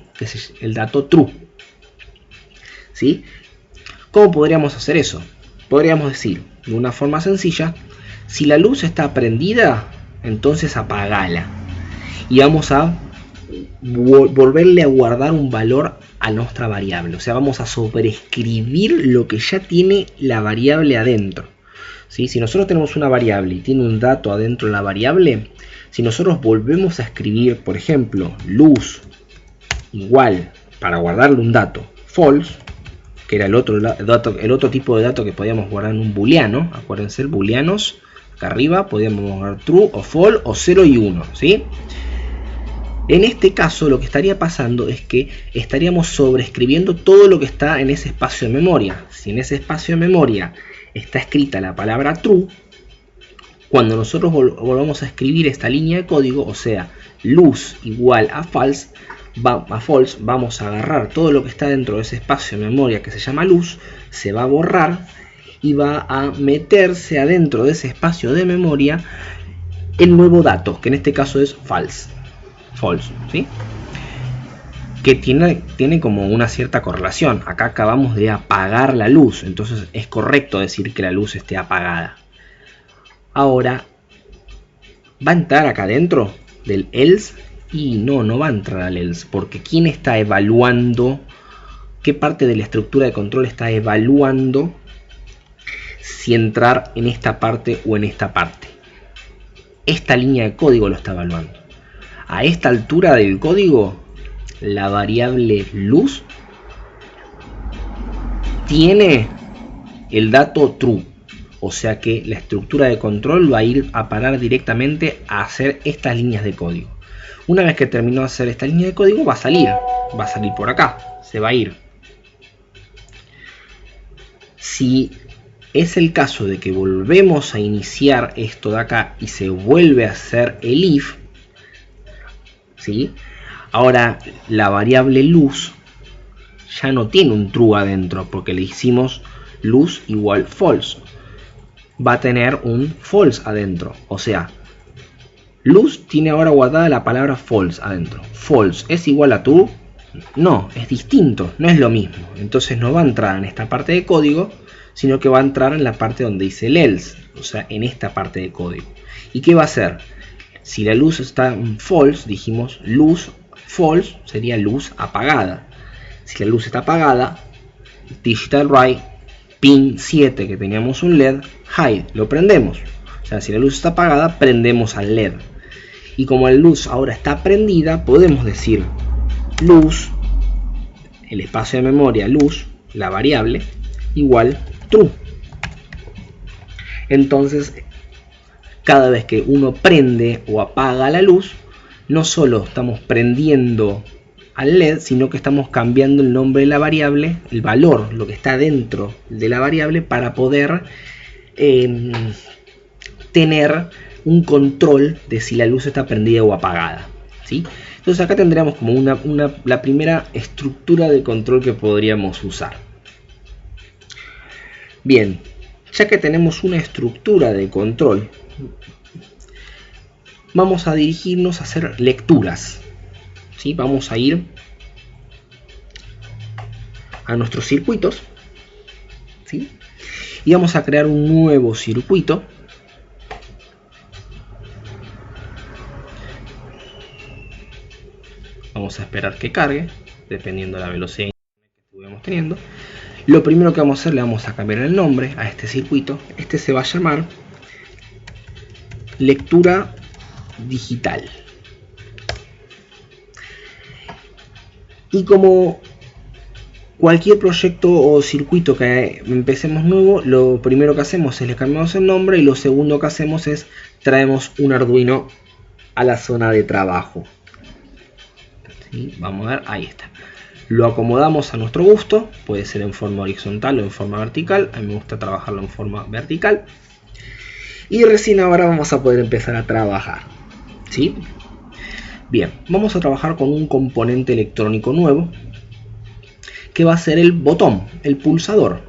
true. ¿Sí? ¿Cómo podríamos hacer eso? Podríamos decir, de una forma sencilla, si la luz está prendida, entonces apagala. Y vamos a volverle a guardar un valor a nuestra variable. O sea, vamos a sobreescribir lo que ya tiene la variable adentro. ¿Sí? Si nosotros tenemos una variable y tiene un dato adentro de la variable, si nosotros volvemos a escribir, por ejemplo, luz igual, para guardarle un dato, false, que era el otro tipo de dato que podíamos guardar en un booleano. Acuérdense, booleanos, acá arriba podíamos guardar true o false o 0 y 1, ¿sí? En este caso lo que estaría pasando es que estaríamos sobreescribiendo todo lo que está en ese espacio de memoria. Si en ese espacio de memoria está escrita la palabra true, cuando nosotros volvamos a escribir esta línea de código, o sea, luz igual a false, vamos a agarrar todo lo que está dentro de ese espacio de memoria que se llama luz, se va a borrar y va a meterse adentro de ese espacio de memoria el nuevo dato, que en este caso es false, ¿sí? Que tiene como una cierta correlación. Acá acabamos de apagar la luz, entonces es correcto decir que la luz esté apagada. Ahora, ¿va a entrar acá dentro del else? Y no va a entrar al else, porque ¿quién está evaluando? ¿Qué parte de la estructura de control está evaluando si entrar en esta parte o en esta parte? Esta línea de código lo está evaluando. A esta altura del código, la variable luz tiene el dato true. O sea que la estructura de control va a ir a parar directamente a hacer estas líneas de código. Una vez que terminó de hacer esta línea de código, va a salir por acá, se va a ir. Si es el caso de que volvemos a iniciar esto de acá y se vuelve a hacer el if, ¿sí? Ahora la variable luz ya no tiene un true adentro porque le hicimos luz igual false. Va a tener un false adentro. O sea, luz tiene ahora guardada la palabra false adentro. False es igual a true. No, es distinto, no es lo mismo. Entonces no va a entrar en esta parte de código, sino que va a entrar en la parte donde dice el else. O sea, en esta parte de código. ¿Y qué va a hacer? Si la luz está en false, dijimos luz false sería luz apagada. Si la luz está apagada, digital write pin 7 que teníamos un LED, hide, lo prendemos. O sea, si la luz está apagada, prendemos al LED. Y como la luz ahora está prendida, podemos decir luz, el espacio de memoria luz, la variable, igual true. Entonces, cada vez que uno prende o apaga la luz, no solo estamos prendiendo al LED, sino que estamos cambiando el nombre de la variable, el valor, lo que está dentro de la variable, para poder tener un control de si la luz está prendida o apagada, ¿sí? Entonces acá tendríamos como la primera estructura de control que podríamos usar. Bien, ya que tenemos una estructura de control, vamos a dirigirnos a hacer lecturas, ¿sí? Vamos a ir a nuestros circuitos, ¿sí? Y vamos a crear un nuevo circuito. Vamos a esperar que cargue, dependiendo de la velocidad que estuvimos teniendo. Lo primero que vamos a hacer, le vamos a cambiar el nombre a este circuito. Este se va a llamar lectura digital. Y como cualquier proyecto o circuito que empecemos nuevo, lo primero que hacemos es le cambiamos el nombre, y lo segundo que hacemos es traemos un Arduino a la zona de trabajo. ¿Sí? Vamos a ver, ahí está. Lo acomodamos a nuestro gusto, puede ser en forma horizontal o en forma vertical. A mí me gusta trabajarlo en forma vertical. Y recién ahora vamos a poder empezar a trabajar, ¿sí? Bien, vamos a trabajar con un componente electrónico nuevo, que va a ser el botón, el pulsador,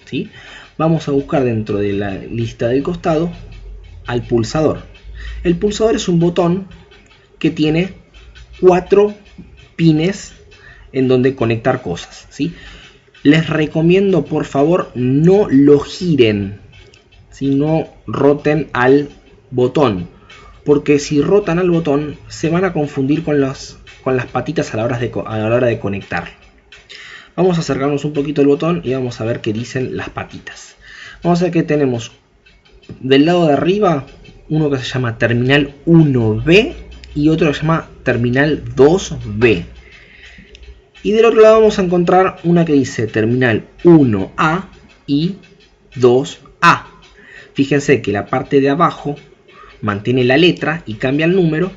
¿sí? Vamos a buscar dentro de la lista del costado al pulsador. El pulsador es un botón que tiene 4 pines en donde conectar cosas, ¿sí? Les recomiendo, por favor, no lo giren, ¿sí? No roten al botón, porque si rotan al botón se van a confundir con las patitas a la hora de conectar. Vamos a acercarnos un poquito al botón y vamos a ver qué dicen las patitas. Vamos a ver que tenemos del lado de arriba uno que se llama terminal 1B y otro que se llama terminal 2B. Y del otro lado vamos a encontrar una que dice terminal 1A y 2A. Fíjense que la parte de abajo mantiene la letra y cambia el número.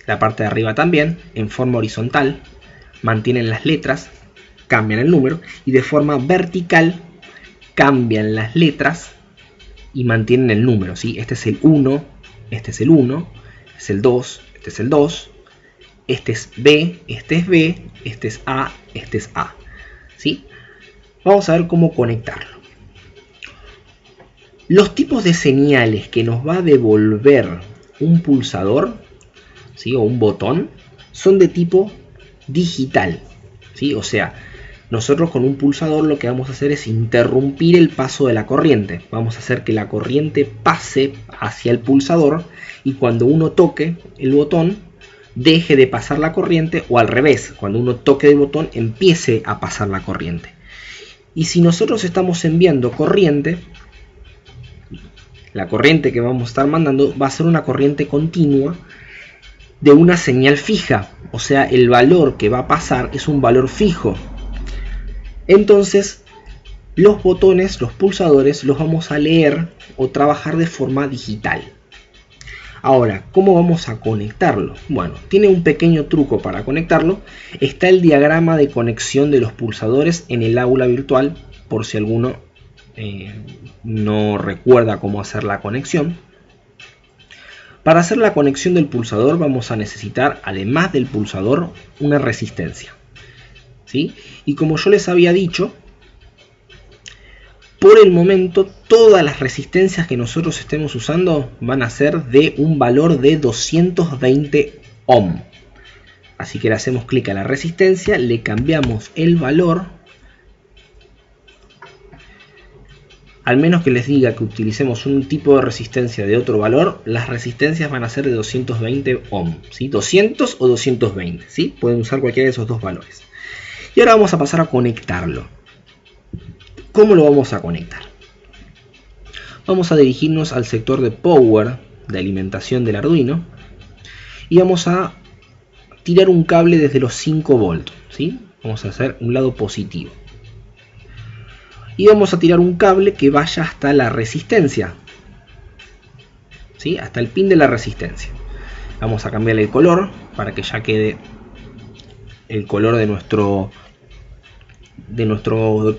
La parte de arriba también, en forma horizontal, mantienen las letras, cambian el número. Y de forma vertical, cambian las letras y mantienen el número, ¿sí? Este es el 1, este es el 1, este es el 2, este es el 2. Este es B, este es B, este es A, este es A, ¿sí? Vamos a ver cómo conectarlo. Los tipos de señales que nos va a devolver un pulsador, ¿sí? O un botón, son de tipo digital, ¿sí? O sea, nosotros con un pulsador lo que vamos a hacer es interrumpir el paso de la corriente. Vamos a hacer que la corriente pase hacia el pulsador y cuando uno toque el botón deje de pasar la corriente, o al revés, cuando uno toque el botón empiece a pasar la corriente. Y si nosotros estamos enviando corriente, la corriente que vamos a estar mandando va a ser una corriente continua de una señal fija, o sea, el valor que va a pasar es un valor fijo. Entonces los botones, los pulsadores, los vamos a leer o trabajar de forma digital. Ahora, ¿cómo vamos a conectarlo? Bueno, tiene un pequeño truco para conectarlo. Está el diagrama de conexión de los pulsadores en el aula virtual, por si alguno no recuerda cómo hacer la conexión. Para hacer la conexión del pulsador vamos a necesitar, además del pulsador, una resistencia, ¿sí? Y como yo les había dicho, por el momento todas las resistencias que nosotros estemos usando van a ser de un valor de 220 ohm. Así que le hacemos clic a la resistencia, le cambiamos el valor, al menos que les diga que utilicemos un tipo de resistencia de otro valor, las resistencias van a ser de 220 ohm, ¿sí? 200 o 220, ¿sí? Pueden usar cualquiera de esos dos valores. Y ahora vamos a pasar a conectarlo. ¿Cómo lo vamos a conectar? Vamos a dirigirnos al sector de Power, de alimentación del Arduino, y vamos a tirar un cable desde los 5 volts, ¿sí? Vamos a hacer un lado positivo. Y vamos a tirar un cable que vaya hasta la resistencia, ¿sí? Hasta el pin de la resistencia. Vamos a cambiarle el color para que ya quede el color de nuestro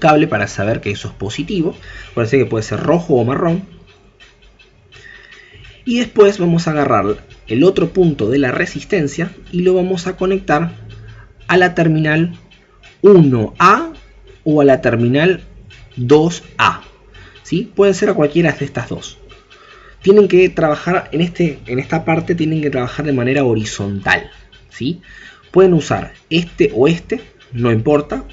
cable, para saber que eso es positivo. Parece que puede ser rojo o marrón. Y después vamos a agarrar el otro punto de la resistencia y lo vamos a conectar a la terminal 1A o a la terminal 2A, ¿sí? Pueden ser a cualquiera de estas dos. Tienen que trabajar en esta parte, tienen que trabajar de manera horizontal, ¿sí? Pueden usar este o este, no importa,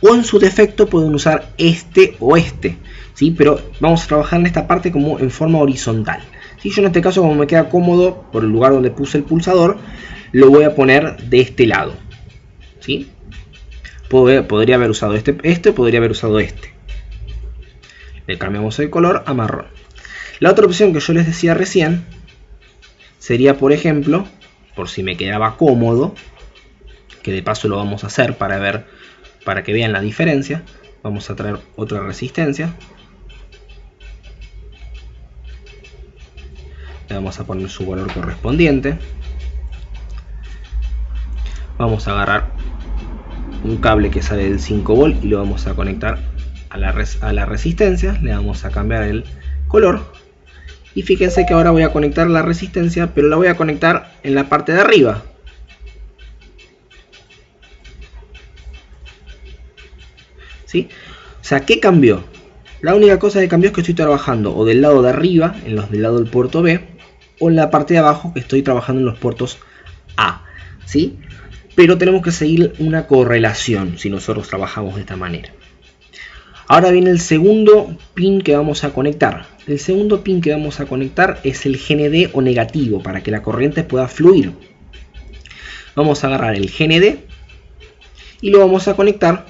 o en su defecto pueden usar este o este, ¿sí? Pero vamos a trabajar en esta parte como en forma horizontal, ¿sí? Yo en este caso, como me queda cómodo por el lugar donde puse el pulsador, lo voy a poner de este lado, ¿sí? Podría haber usado este, podría haber usado este. Le cambiamos el color a marrón. La otra opción que yo les decía recién sería, por ejemplo, por si me quedaba cómodo, que de paso lo vamos a hacer para que vean la diferencia. Vamos a traer otra resistencia. Le vamos a poner su valor correspondiente. Vamos a agarrar un cable que sale del 5 volt y lo vamos a conectar a la resistencia. Le vamos a cambiar el color. Y fíjense que ahora voy a conectar la resistencia, pero la voy a conectar en la parte de arriba. ¿Sí? O sea, ¿qué cambió? La única cosa que cambió es que estoy trabajando o del lado de arriba, en los del lado del puerto B, o en la parte de abajo, que estoy trabajando en los puertos A, ¿sí? Pero tenemos que seguir una correlación si nosotros trabajamos de esta manera. Ahora viene el segundo pin que vamos a conectar. El segundo pin que vamos a conectar es el GND o negativo, para que la corriente pueda fluir. Vamos a agarrar el GND y lo vamos a conectar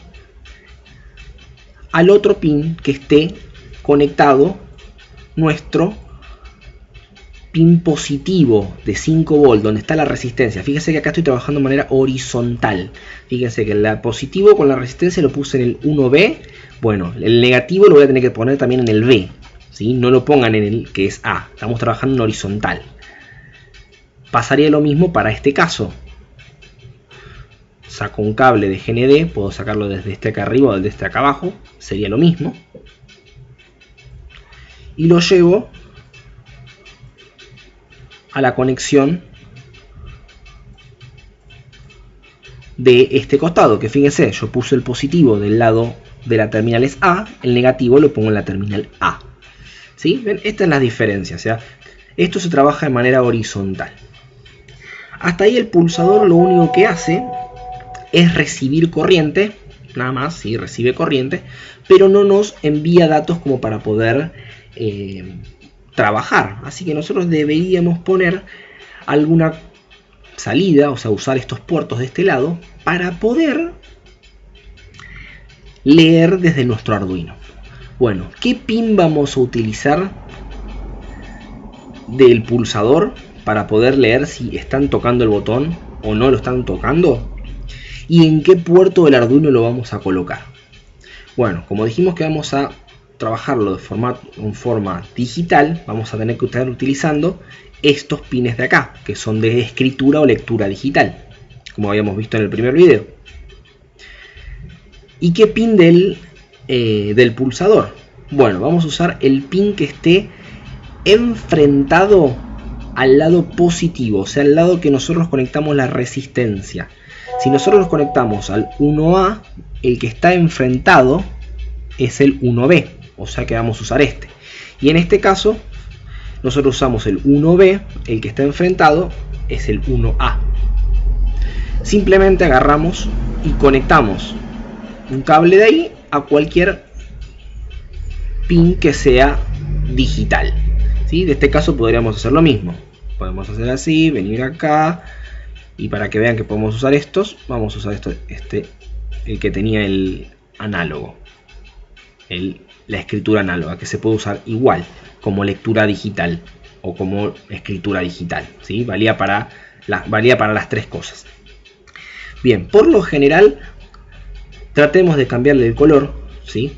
al otro pin que esté conectado, nuestro pin positivo de 5 volt, donde está la resistencia. Fíjense que acá estoy trabajando de manera horizontal. Fíjense que el positivo con la resistencia lo puse en el 1B. Bueno, el negativo lo voy a tener que poner también en el B, ¿sí? No lo pongan en el que es A. Estamos trabajando en horizontal. Pasaría lo mismo para este caso. Saco un cable de GND, puedo sacarlo desde este acá arriba o desde este acá abajo, sería lo mismo. Y lo llevo a la conexión de este costado, que fíjense, yo puse el positivo del lado de la terminal es A, el negativo lo pongo en la terminal A. ¿Sí? ¿Ven? Esta es la diferencia, o sea, esto se trabaja de manera horizontal. Hasta ahí el pulsador lo único que hace es recibir corriente, nada más, sí, recibe corriente, pero no nos envía datos como para poder trabajar. Así que nosotros deberíamos poner alguna salida, o sea, usar estos puertos de este lado para poder leer desde nuestro Arduino. Bueno, ¿qué pin vamos a utilizar del pulsador para poder leer si están tocando el botón o no lo están tocando? ¿Y en qué puerto del Arduino lo vamos a colocar? Bueno, como dijimos que vamos a trabajarlo en forma digital, vamos a tener que estar utilizando estos pines de acá, que son de escritura o lectura digital, como habíamos visto en el primer video. ¿Y qué pin del pulsador? Bueno, vamos a usar el pin que esté enfrentado al lado positivo, o sea, al lado que nosotros conectamos la resistencia. Si nosotros nos conectamos al 1A, el que está enfrentado es el 1B. o sea que vamos a usar este. Y en este caso, nosotros usamos el 1B, el que está enfrentado es el 1A. Simplemente agarramos y conectamos un cable de ahí a cualquier pin que sea digital, ¿sí? De este caso podríamos hacer lo mismo. Podemos hacer así, venir acá, y para que vean que podemos usar estos, vamos a usar el que tenía el análogo, la escritura análoga, que se puede usar igual como lectura digital o como escritura digital, ¿sí? Valía para las tres cosas. Bien, por lo general tratemos de cambiarle el color, ¿sí?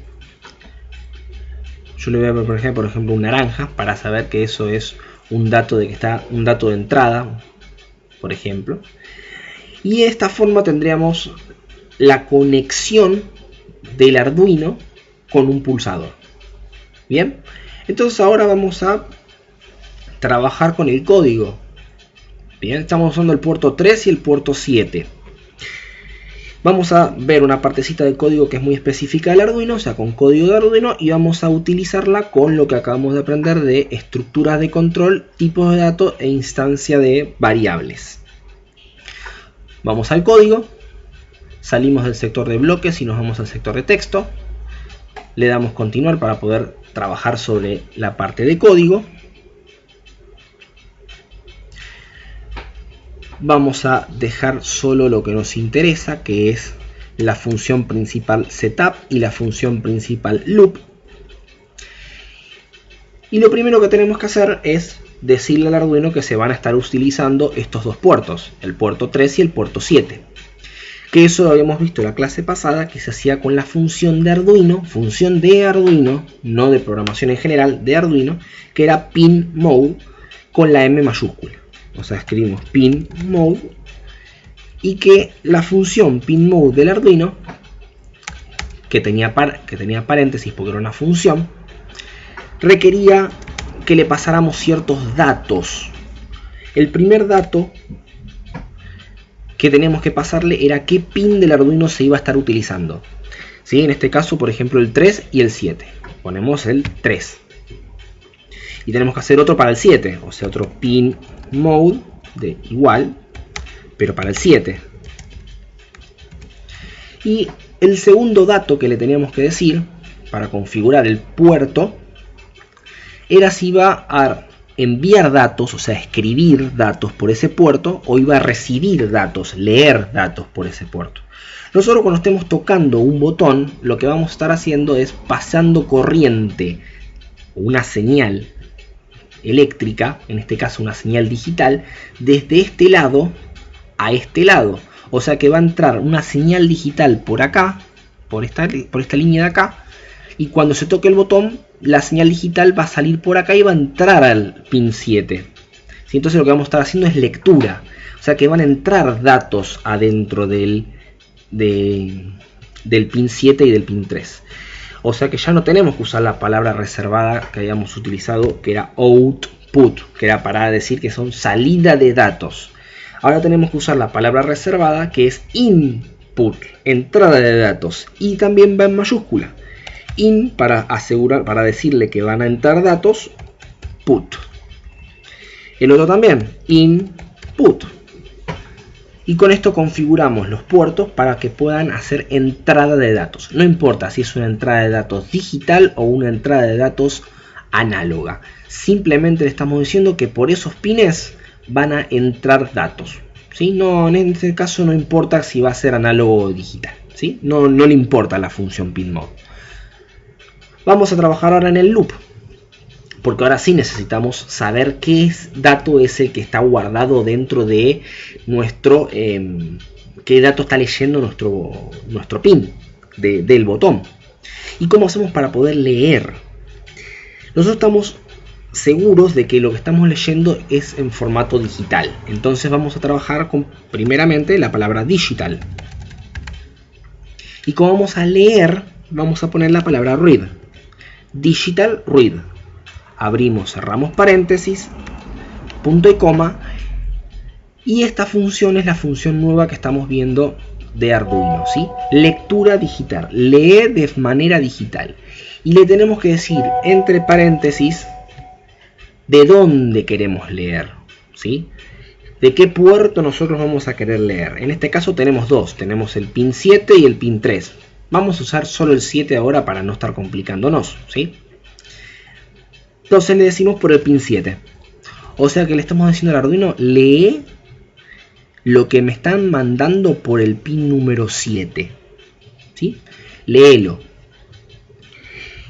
Yo le voy a poner, por ejemplo, un naranja para saber que eso es un dato de entrada, por ejemplo. Y de esta forma tendríamos la conexión del Arduino con un pulsador. Bien, entonces ahora vamos a trabajar con el código. Bien, estamos usando el puerto 3 y el puerto 7. Vamos a ver una partecita de código que es muy específica del Arduino, o sea, con código de Arduino, y vamos a utilizarla con lo que acabamos de aprender de estructuras de control, tipos de datos e instancia de variables. Vamos al código, salimos del sector de bloques y nos vamos al sector de texto. Le damos continuar para poder trabajar sobre la parte de código. Vamos a dejar solo lo que nos interesa, que es la función principal setup y la función principal loop. Y lo primero que tenemos que hacer es decirle al Arduino que se van a estar utilizando estos dos puertos, el puerto 3 y el puerto 7. Que eso lo habíamos visto en la clase pasada, que se hacía con la función de Arduino, no de programación en general, de Arduino, que era pin mode con la M mayúscula. O sea, escribimos pin mode y que la función pin mode del Arduino, que tenía paréntesis porque era una función, requería que le pasáramos ciertos datos. El primer dato que teníamos que pasarle era qué pin del Arduino se iba a estar utilizando. ¿Sí? En este caso, por ejemplo, el 3 y el 7. Ponemos el 3. Y tenemos que hacer otro para el 7, o sea, otro pin mode de igual, pero para el 7. Y el segundo dato que le teníamos que decir para configurar el puerto era si iba a enviar datos, o sea, escribir datos por ese puerto, o iba a recibir datos, leer datos por ese puerto. Nosotros cuando estemos tocando un botón, lo que vamos a estar haciendo es pasando corriente, una señal eléctrica, en este caso una señal digital, desde este lado a este lado. O sea que va a entrar una señal digital por acá, por esta línea de acá, y cuando se toque el botón, la señal digital va a salir por acá y va a entrar al pin 7. ¿Sí? Entonces lo que vamos a estar haciendo es lectura. O sea que van a entrar datos adentro del pin 7 y del pin 3. O sea que ya no tenemos que usar la palabra reservada que habíamos utilizado, que era output, que era para decir que son salida de datos. Ahora tenemos que usar la palabra reservada, que es input, entrada de datos, y también va en mayúscula. In para decirle que van a entrar datos, put. El otro también, input. Y con esto configuramos los puertos para que puedan hacer entrada de datos. No importa si es una entrada de datos digital o una entrada de datos análoga. Simplemente le estamos diciendo que por esos pines van a entrar datos. ¿Sí? No, en este caso no importa si va a ser análogo o digital. ¿Sí? No le importa la función pin mode. Vamos a trabajar ahora en el loop. Porque ahora sí necesitamos saber qué dato es el que está guardado dentro de nuestro... qué dato está leyendo nuestro pin del botón. Y cómo hacemos para poder leer. Nosotros estamos seguros de que lo que estamos leyendo es en formato digital. Entonces vamos a trabajar con primeramente la palabra digital. Y como vamos a leer, vamos a poner la palabra read. Digital read. Abrimos, cerramos paréntesis, punto y coma. Y esta función es la función nueva que estamos viendo de Arduino, ¿sí? Lectura digital, lee de manera digital. Y le tenemos que decir, entre paréntesis, de dónde queremos leer, ¿sí? De qué puerto nosotros vamos a querer leer. En este caso tenemos dos, tenemos el pin 7 y el pin 3. Vamos a usar solo el 7 ahora para no estar complicándonos, ¿sí? Entonces le decimos por el pin 7. O sea que le estamos diciendo al Arduino, lee lo que me están mandando por el pin número 7, ¿sí? Léelo.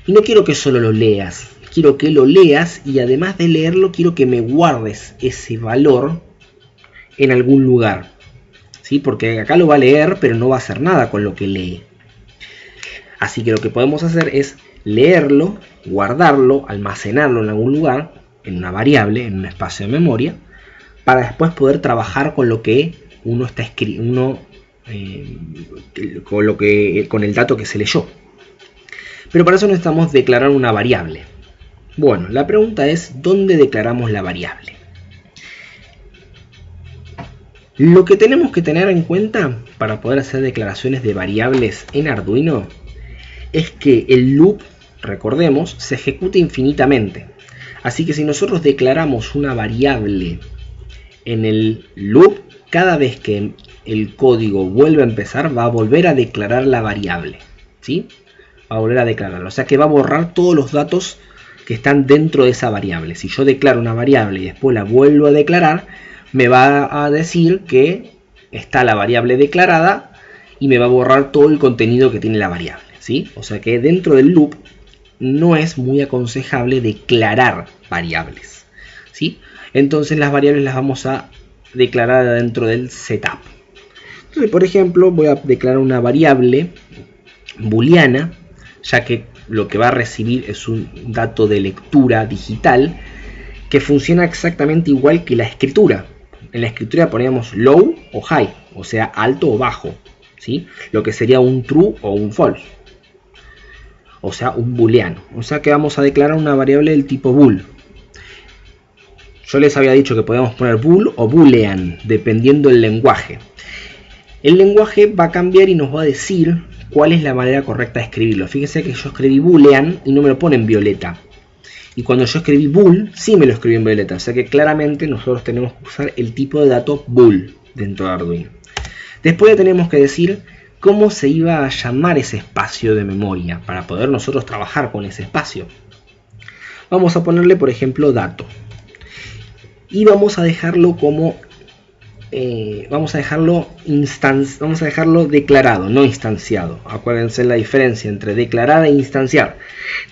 Y no quiero que solo lo leas, quiero que lo leas y además de leerlo quiero que me guardes ese valor en algún lugar, ¿sí? Porque acá lo va a leer pero no va a hacer nada con lo que lee. Así que lo que podemos hacer es leerlo, guardarlo, almacenarlo en algún lugar, en una variable, en un espacio de memoria, para después poder trabajar con lo que uno está escribiendo, con el dato que se leyó. Pero para eso necesitamos declarar una variable. Bueno, la pregunta es, ¿dónde declaramos la variable? Lo que tenemos que tener en cuenta para poder hacer declaraciones de variables en Arduino es que el loop, recordemos, se ejecuta infinitamente. Así que si nosotros declaramos una variable en el loop, cada vez que el código vuelve a empezar, va a volver a declarar la variable, ¿sí? Va a volver a declararlo. O sea que va a borrar todos los datos que están dentro de esa variable. Si yo declaro una variable y después la vuelvo a declarar, me va a decir que está la variable declarada y me va a borrar todo el contenido que tiene la variable, ¿sí? O sea que dentro del loop no es muy aconsejable declarar variables, ¿sí? Entonces las variables las vamos a declarar dentro del setup. Entonces, por ejemplo, voy a declarar una variable booleana, ya que lo que va a recibir es un dato de lectura digital que funciona exactamente igual que la escritura. En la escritura poníamos low o high, o sea, alto o bajo, ¿sí? Lo que sería un true o un false, o sea, un booleano. O sea que vamos a declarar una variable del tipo bool. Yo les había dicho que podíamos poner bool o boolean, dependiendo del lenguaje. El lenguaje va a cambiar y nos va a decir cuál es la manera correcta de escribirlo. Fíjense que yo escribí boolean y no me lo pone en violeta. Y cuando yo escribí bool, sí me lo escribí en violeta. O sea que claramente nosotros tenemos que usar el tipo de dato bool dentro de Arduino. Después tenemos que decir cómo se iba a llamar ese espacio de memoria para poder nosotros trabajar con ese espacio. Vamos a ponerle, por ejemplo, dato. Y vamos a dejarlo como vamos a dejarlo declarado, no instanciado. Acuérdense la diferencia entre declarar e instanciar.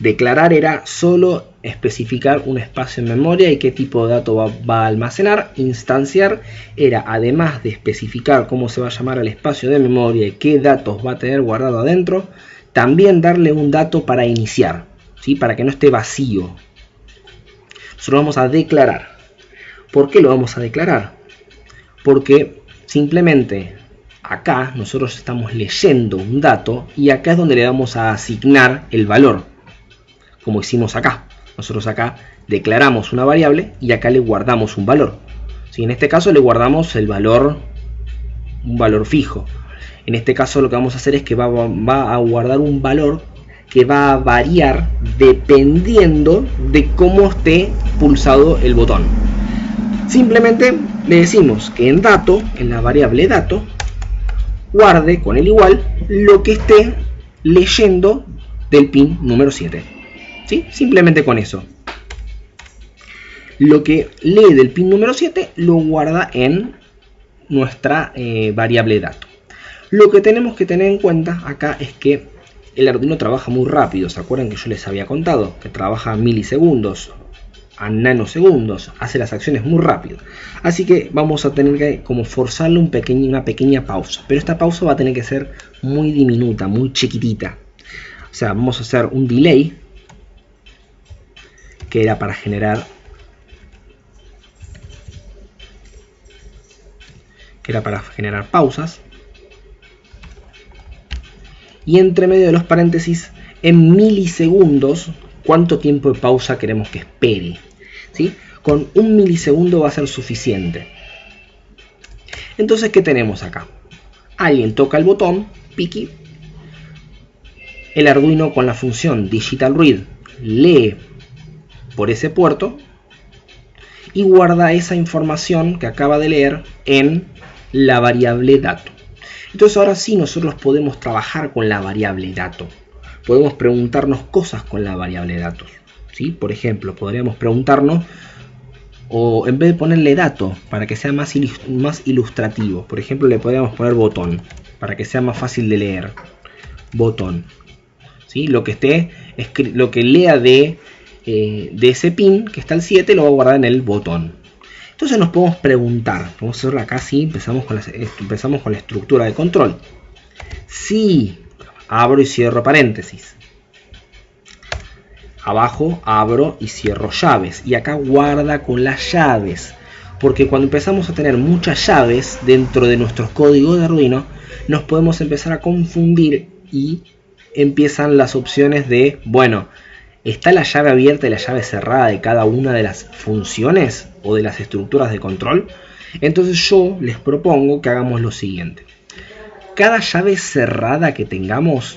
Declarar era solo especificar un espacio en memoria y qué tipo de dato va a almacenar. Instanciar era, además de especificar cómo se va a llamar al espacio de memoria y qué datos va a tener guardado adentro, también darle un dato para iniciar, ¿sí? Para que no esté vacío. Nosotros vamos a declarar. ¿Por qué lo vamos a declarar? Porque simplemente acá nosotros estamos leyendo un dato y acá es donde le vamos a asignar el valor, como hicimos acá. Nosotros acá declaramos una variable y acá le guardamos un valor. ¿Sí? En este caso le guardamos el valor, un valor fijo. En este caso lo que vamos a hacer es que va a guardar un valor que va a variar dependiendo de cómo esté pulsado el botón. Simplemente le decimos que en dato, en la variable dato, guarde con el igual lo que esté leyendo del pin número 7. ¿Sí? Simplemente con eso. Lo que lee del pin número 7 lo guarda en nuestra variable dato. Lo que tenemos que tener en cuenta acá es que el Arduino trabaja muy rápido. ¿Se acuerdan que yo les había contado? Que trabaja a milisegundos, a nanosegundos, hace las acciones muy rápido. Así que vamos a tener que como forzarle una pequeña pausa. Pero esta pausa va a tener que ser muy diminuta, muy chiquitita. O sea, vamos a hacer un delay, que era para generar pausas. Y entre medio de los paréntesis, en milisegundos, cuánto tiempo de pausa queremos que espere. ¿Sí? Con 1 milisegundo va a ser suficiente. Entonces, ¿qué tenemos acá? alguien toca el botón, piqui, el Arduino con la función digitalRead lee por ese puerto y guarda esa información que acaba de leer en la variable dato. Entonces ahora sí nosotros podemos trabajar con la variable dato. Podemos preguntarnos cosas con la variable datos, ¿sí? Por ejemplo, podríamos preguntarnos, o en vez de ponerle dato para que sea más ilustrativo, por ejemplo, le podríamos poner botón para que sea más fácil de leer. Botón, ¿sí? Lo que lea de ese pin que está el 7 lo va a guardar en el botón. Entonces nos podemos preguntar, vamos a hacerlo acá, sí, empezamos con la estructura de control. Si abro y cierro paréntesis, abajo abro y cierro llaves, y acá guarda con las llaves, porque cuando empezamos a tener muchas llaves dentro de nuestros códigos de Arduino, nos podemos empezar a confundir y empiezan las opciones de, bueno, ¿está la llave abierta y la llave cerrada de cada una de las funciones o de las estructuras de control? Entonces yo les propongo que hagamos lo siguiente. Cada llave cerrada que tengamos,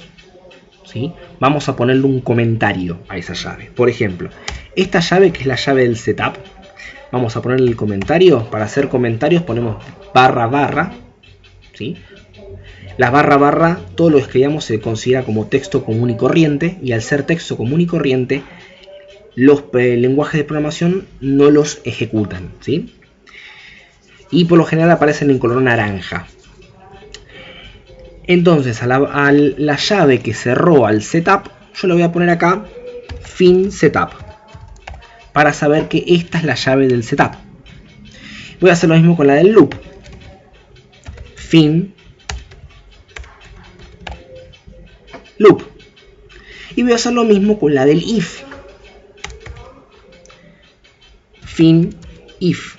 ¿sí?, vamos a ponerle un comentario a esa llave. Por ejemplo, esta llave, que es la llave del setup, vamos a ponerle el comentario. Para hacer comentarios ponemos //, ¿sí? La //, todo lo que escribamos se considera como texto común y corriente, y al ser texto común y corriente, los lenguajes de programación no los ejecutan, ¿sí? Y por lo general aparecen en color naranja. Entonces a la llave que cerró al setup, yo le voy a poner acá fin setup, para saber que esta es la llave del setup. Voy a hacer lo mismo con la del loop, fin loop, y voy a hacer lo mismo con la del if, fin if.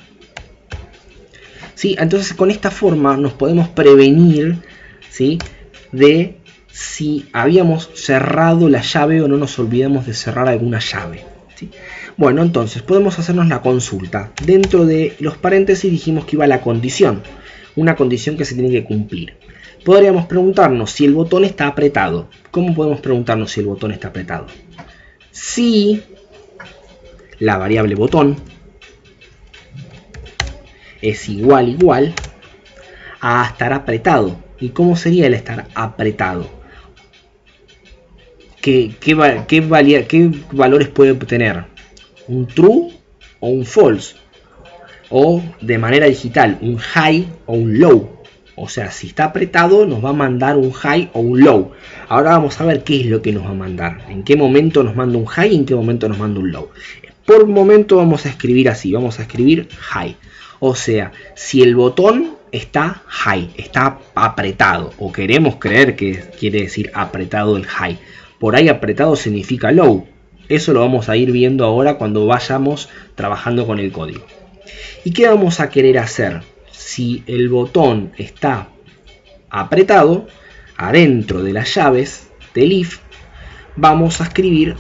¿Sí? Entonces con esta forma nos podemos prevenir, ¿sí?, de si habíamos cerrado la llave o no nos olvidamos de cerrar alguna llave, ¿sí? Bueno, entonces podemos hacernos la consulta. Dentro de los paréntesis dijimos que iba la condición, una condición que se tiene que cumplir. Podríamos preguntarnos si el botón está apretado. ¿Cómo podemos preguntarnos si el botón está apretado? Si la variable botón es igual a estar apretado. ¿Y cómo sería el estar apretado? ¿Qué valores puede obtener? ¿Un true o un false? O de manera digital, un high o un low. O sea, si está apretado nos va a mandar un high o un low. Ahora vamos a ver qué es lo que nos va a mandar. En qué momento nos manda un high y en qué momento nos manda un low. Por un momento vamos a escribir así. Vamos a escribir high. O sea, si el botón está high, está apretado, o queremos creer que quiere decir apretado el high. Por ahí apretado significa low. Eso lo vamos a ir viendo ahora cuando vayamos trabajando con el código. ¿Y qué vamos a querer hacer? Si el botón está apretado, adentro de las llaves del if, vamos a escribir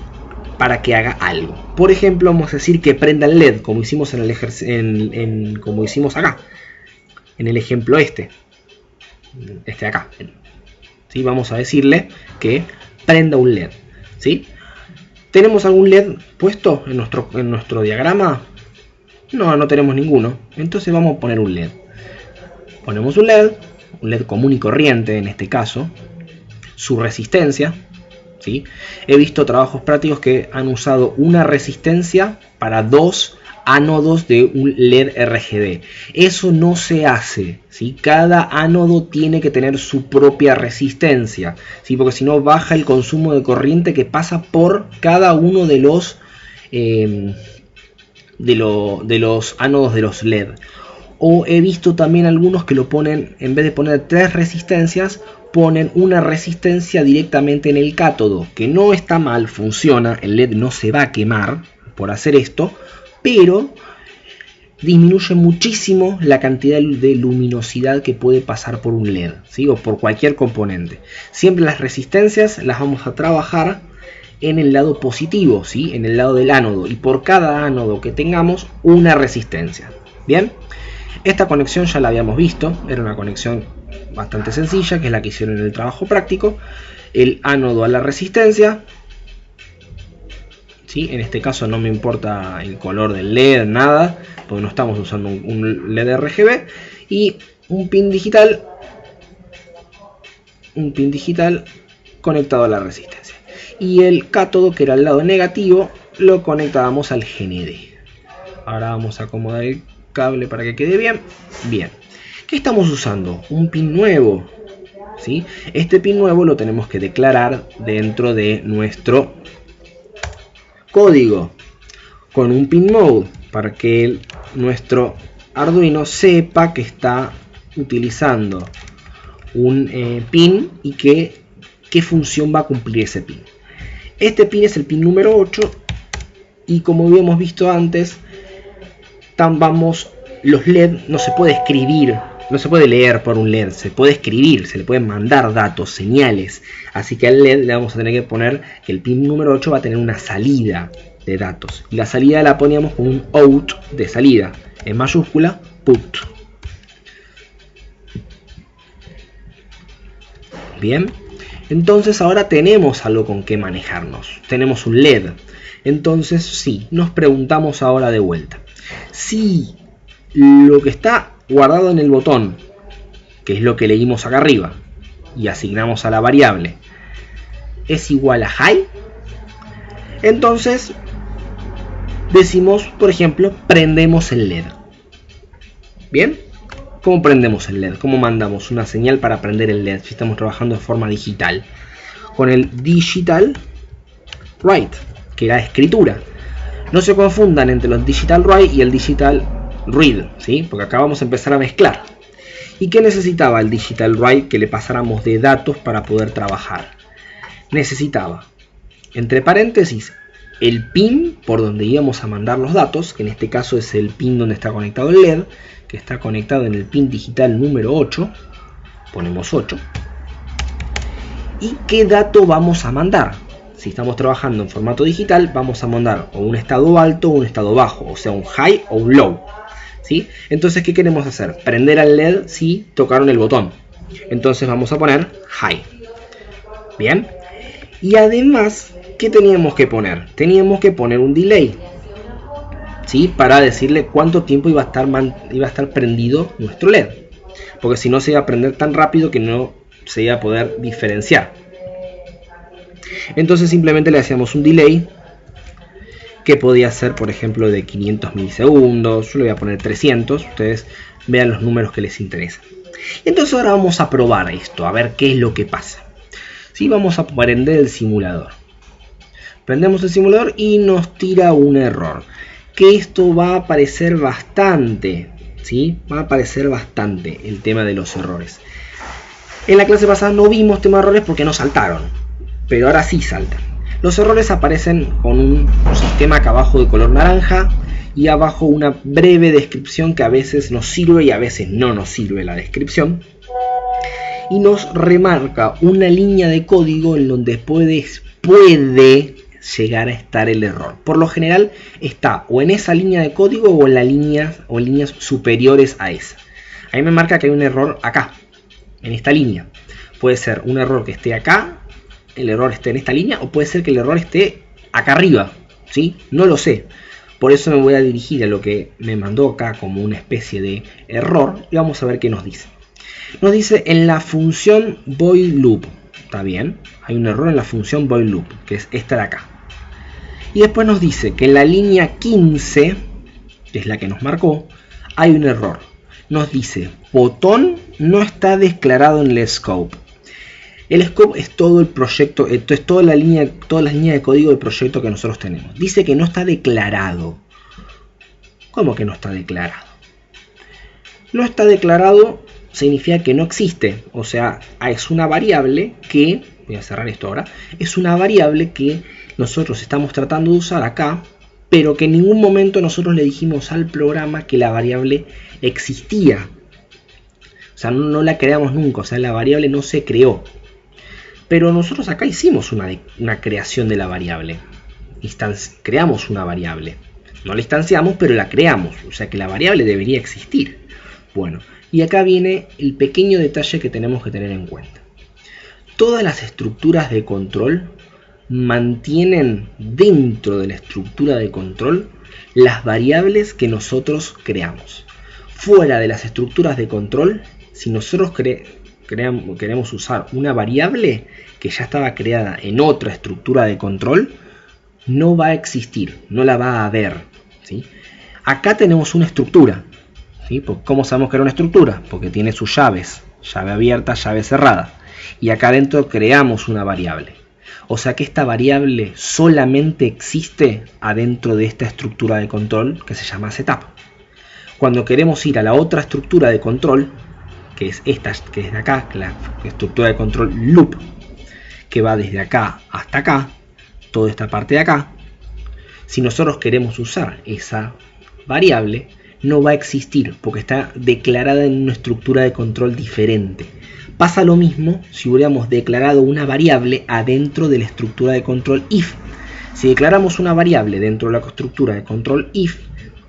para que haga algo. Por ejemplo, vamos a decir que prenda el LED, como hicimos como hicimos acá, en el ejemplo este de acá. ¿Sí? Vamos a decirle que prenda un LED. ¿Sí? ¿Tenemos algún LED puesto en nuestro diagrama? No, no tenemos ninguno. Entonces vamos a poner un LED. Ponemos un LED común y corriente en este caso. Su resistencia, ¿sí? He visto trabajos prácticos que han usado una resistencia para 2 ánodos de un LED RGB. Eso no se hace, ¿sí? Cada ánodo tiene que tener su propia resistencia, ¿sí? Porque si no baja el consumo de corriente que pasa por cada uno de los ánodos de los LED. O he visto también algunos que lo ponen, en vez de poner 3 resistencias, ponen una resistencia directamente en el cátodo, que no está mal, funciona, el LED no se va a quemar por hacer esto, pero disminuye muchísimo la cantidad de luminosidad que puede pasar por un LED, ¿sí? O por cualquier componente. Siempre las resistencias las vamos a trabajar en el lado positivo, ¿sí? En el lado del ánodo, y por cada ánodo que tengamos una resistencia. Bien, esta conexión ya la habíamos visto, era una conexión bastante sencilla, que es la que hicieron en el trabajo práctico. El ánodo a la resistencia, ¿sí? En este caso no me importa el color del LED, nada, porque no estamos usando un LED RGB. Y un pin digital conectado a la resistencia. Y el cátodo, que era el lado negativo, lo conectábamos al GND. Ahora vamos a acomodar el cable para que quede bien. Bien. ¿Qué estamos usando? Un pin nuevo, ¿sí? Este pin nuevo lo tenemos que declarar dentro de nuestro código con un pin mode, para que nuestro Arduino sepa que está utilizando un pin y qué función va a cumplir ese pin. Este pin es el pin número 8 y, como habíamos visto antes, los LED no se puede escribir, no se puede leer por un LED, se puede escribir, se le pueden mandar datos, señales. Así que al LED le vamos a tener que poner que el pin número 8 va a tener una salida de datos. Y la salida la poníamos con un out de salida, en mayúscula, put. Bien, entonces ahora tenemos algo con que manejarnos. Tenemos un LED. Entonces sí, nos preguntamos ahora de vuelta. Si lo que está guardado en el botón, que es lo que leímos acá arriba, y asignamos a la variable, es igual a high, entonces decimos, por ejemplo, prendemos el LED. Bien, ¿cómo prendemos el LED? ¿Cómo mandamos una señal para prender el LED si estamos trabajando de forma digital? Con el digital write, que era escritura. No se confundan entre los digital write y el digital read, ¿sí? Porque acá vamos a empezar a mezclar. ¿Y qué necesitaba el digital write? Que le pasáramos de datos para poder trabajar. Necesitaba, entre paréntesis, el pin por donde íbamos a mandar los datos, que en este caso es el pin donde está conectado el LED, que está conectado en el pin digital número 8. Ponemos 8. ¿Y qué dato vamos a mandar? Si estamos trabajando en formato digital, vamos a mandar o un estado alto o un estado bajo, o sea, un high o un low, ¿sí? Entonces, ¿qué queremos hacer? Prender al LED si tocaron el botón. Entonces vamos a poner high. Bien. Y además, ¿qué teníamos que poner? Teníamos que poner un delay, ¿sí? Para decirle cuánto tiempo iba a estar prendido nuestro LED. Porque si no, se iba a prender tan rápido que no se iba a poder diferenciar. Entonces simplemente le hacíamos un delay que podía ser, por ejemplo, de 500 milisegundos. Yo le voy a poner 300. Ustedes vean los números que les interesan. Entonces ahora vamos a probar esto, a ver qué es lo que pasa. ¿Sí? Vamos a prender el simulador. Prendemos el simulador y nos tira un error. Que esto va a aparecer bastante, ¿sí? Va a aparecer bastante el tema de los errores. En la clase pasada no vimos tema de errores porque no saltaron, pero ahora sí saltan. Los errores aparecen con un sistema acá abajo de color naranja y abajo una breve descripción que a veces nos sirve y a veces no nos sirve la descripción. Y nos remarca una línea de código en donde puede llegar a estar el error. Por lo general está o en esa línea de código o en líneas superiores a esa. Ahí me marca que hay un error acá, en esta línea. Puede ser un error que esté acá, el error esté en esta línea, o puede ser que el error esté acá arriba, ¿sí? No lo sé. Por eso me voy a dirigir a lo que me mandó acá como una especie de error y vamos a ver qué nos dice. Nos dice en la función void loop. ¿Está bien? Hay un error en la función void loop, que es esta de acá. Y después nos dice que en la línea 15, que es la que nos marcó, hay un error. Nos dice, botón no está declarado en el scope. El scope es todo el proyecto, esto es toda la línea de código del proyecto que nosotros tenemos. Dice que no está declarado. ¿Cómo que no está declarado? No está declarado significa que no existe. O sea, es una variable que, voy a cerrar esto ahora, es una variable que nosotros estamos tratando de usar acá, pero que en ningún momento nosotros le dijimos al programa que la variable existía. O sea, no la creamos nunca, o sea, la variable no se creó. Pero nosotros acá hicimos una creación de la variable. Creamos una variable. No la instanciamos, pero la creamos. O sea que la variable debería existir. Bueno, y acá viene el pequeño detalle que tenemos que tener en cuenta. Todas las estructuras de control mantienen dentro de la estructura de control las variables que nosotros creamos. Fuera de las estructuras de control, si nosotros queremos usar una variable que ya estaba creada en otra estructura de control, no va a existir, no la va a haber, ¿sí? Acá tenemos una estructura, ¿sí? ¿Cómo sabemos que era una estructura? Porque tiene sus llaves, llave abierta, llave cerrada. Y acá adentro creamos una variable. O sea que esta variable solamente existe adentro de esta estructura de control que se llama setup. Cuando queremos ir a la otra estructura de control, que es esta, que es de acá, la estructura de control loop, que va desde acá hasta acá, toda esta parte de acá, si nosotros queremos usar esa variable, no va a existir porque está declarada en una estructura de control diferente. Pasa lo mismo si hubiéramos declarado una variable adentro de la estructura de control if. Si declaramos una variable dentro de la estructura de control if,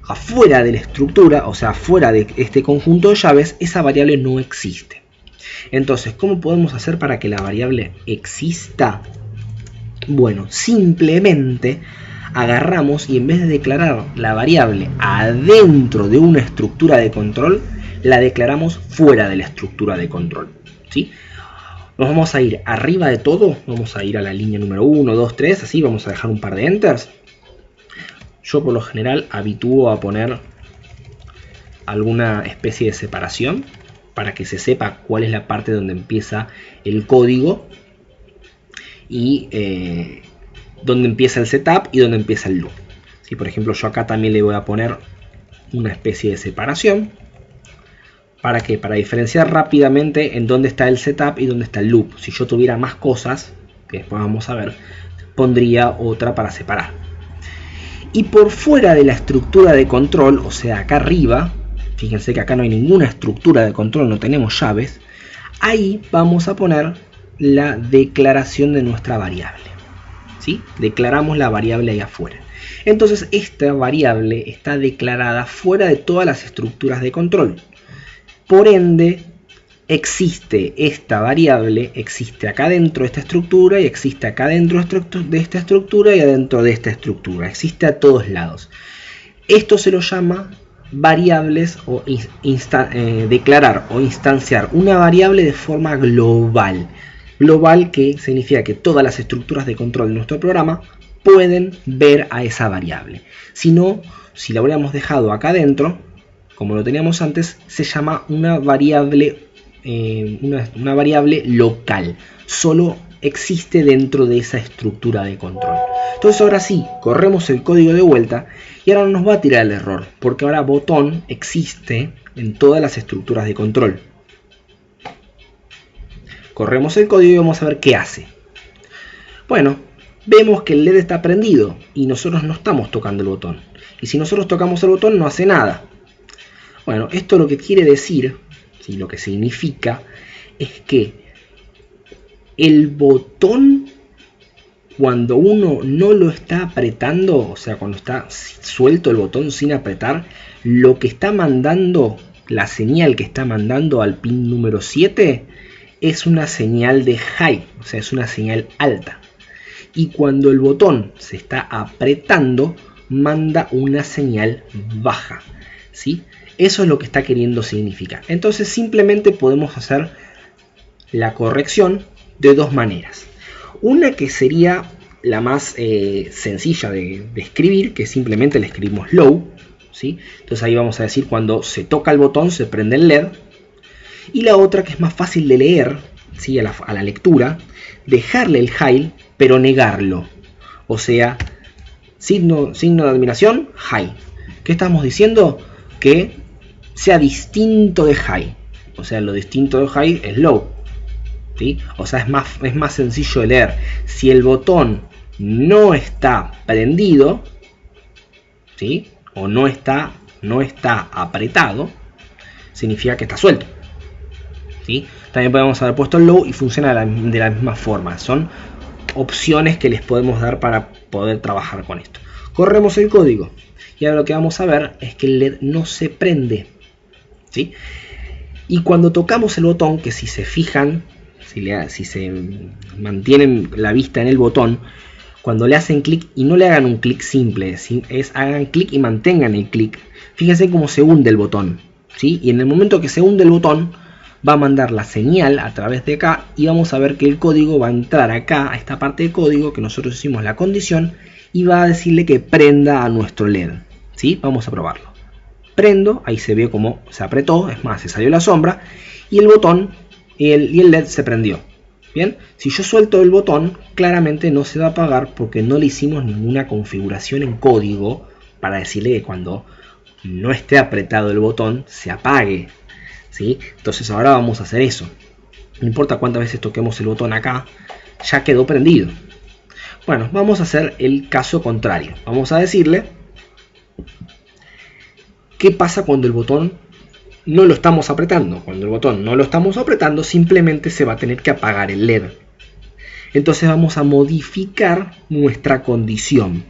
afuera de la estructura, o sea, fuera de este conjunto de llaves, esa variable no existe. Entonces, ¿cómo podemos hacer para que la variable exista? Bueno, simplemente agarramos y en vez de declarar la variable adentro de una estructura de control, la declaramos fuera de la estructura de control, ¿sí? Nos vamos a ir arriba de todo, vamos a ir a la línea número 1, 2, 3, así vamos a dejar un par de enters. Yo por lo general habitúo a poner alguna especie de separación para que se sepa cuál es la parte donde empieza el código y donde empieza el setup y donde empieza el loop. ¿Sí? Por ejemplo, yo acá también le voy a poner una especie de separación. ¿Para qué? Para diferenciar rápidamente en dónde está el setup y dónde está el loop. Si yo tuviera más cosas, que después vamos a ver, pondría otra para separar. Y por fuera de la estructura de control, o sea, acá arriba, fíjense que acá no hay ninguna estructura de control, no tenemos llaves, ahí vamos a poner la declaración de nuestra variable. ¿Sí? Declaramos la variable ahí afuera. Entonces esta variable está declarada fuera de todas las estructuras de control. Por ende, existe esta variable, existe acá dentro de esta estructura y existe acá dentro de esta estructura y adentro de esta estructura. Existe a todos lados. Esto se lo llama variables o declarar o instanciar una variable de forma global. Global que significa que todas las estructuras de control de nuestro programa pueden ver a esa variable. Si no, si la hubiéramos dejado acá adentro, como lo teníamos antes, se llama una variable local. Solo existe dentro de esa estructura de control. Entonces ahora sí, corremos el código de vuelta y ahora no nos va a tirar el error, porque ahora botón existe en todas las estructuras de control. Corremos el código y vamos a ver qué hace. Bueno, vemos que el LED está prendido y nosotros no estamos tocando el botón. Y si nosotros tocamos el botón no hace nada. Bueno, esto lo que quiere decir, ¿sí? Lo que significa es que el botón, cuando uno no lo está apretando, o sea, cuando está suelto el botón sin apretar, lo que está mandando, la señal que está mandando al pin número 7, es una señal de high, o sea, es una señal alta. Y cuando el botón se está apretando, manda una señal baja, ¿sí? Eso es lo que está queriendo significar. Entonces simplemente podemos hacer la corrección de dos maneras. Una que sería la más sencilla de escribir, que simplemente le escribimos low, ¿sí? Entonces ahí vamos a decir cuando se toca el botón se prende el LED. Y la otra que es más fácil de leer, ¿sí? a la lectura, dejarle el high pero negarlo. O sea, signo de admiración, high. ¿Qué estamos diciendo? Que sea distinto de high. O sea, lo distinto de high es low, ¿sí? O sea, es más sencillo de leer. Si el botón no está prendido, ¿sí? O no está apretado, significa que está suelto, ¿sí? También podemos haber puesto el low y funciona de la misma forma. Son opciones que les podemos dar para poder trabajar con esto. Corremos el código y ahora lo que vamos a ver es que el LED no se prende. ¿sí? Y cuando tocamos el botón, que si se fijan, si se mantienen la vista en el botón, cuando le hacen clic, y no le hagan un clic simple, hagan clic y mantengan el clic, fíjense cómo se hunde el botón, ¿sí? Y en el momento que se hunde el botón, va a mandar la señal a través de acá, y vamos a ver que el código va a entrar acá, a esta parte de código, que nosotros hicimos la condición, y va a decirle que prenda a nuestro LED, ¿sí? Vamos a probarlo. Prendo, ahí se ve como se apretó, es más, se salió la sombra, y el botón y el LED se prendió. Bien, si yo suelto el botón, claramente no se va a apagar porque no le hicimos ninguna configuración en código para decirle que cuando no esté apretado el botón se apague, ¿sí? Entonces ahora vamos a hacer eso. No importa cuántas veces toquemos el botón acá, ya quedó prendido. Bueno, vamos a hacer el caso contrario. Vamos a decirle qué pasa cuando el botón no lo estamos apretando. Cuando el botón no lo estamos apretando, simplemente se va a tener que apagar el LED. Entonces vamos a modificar nuestra condición.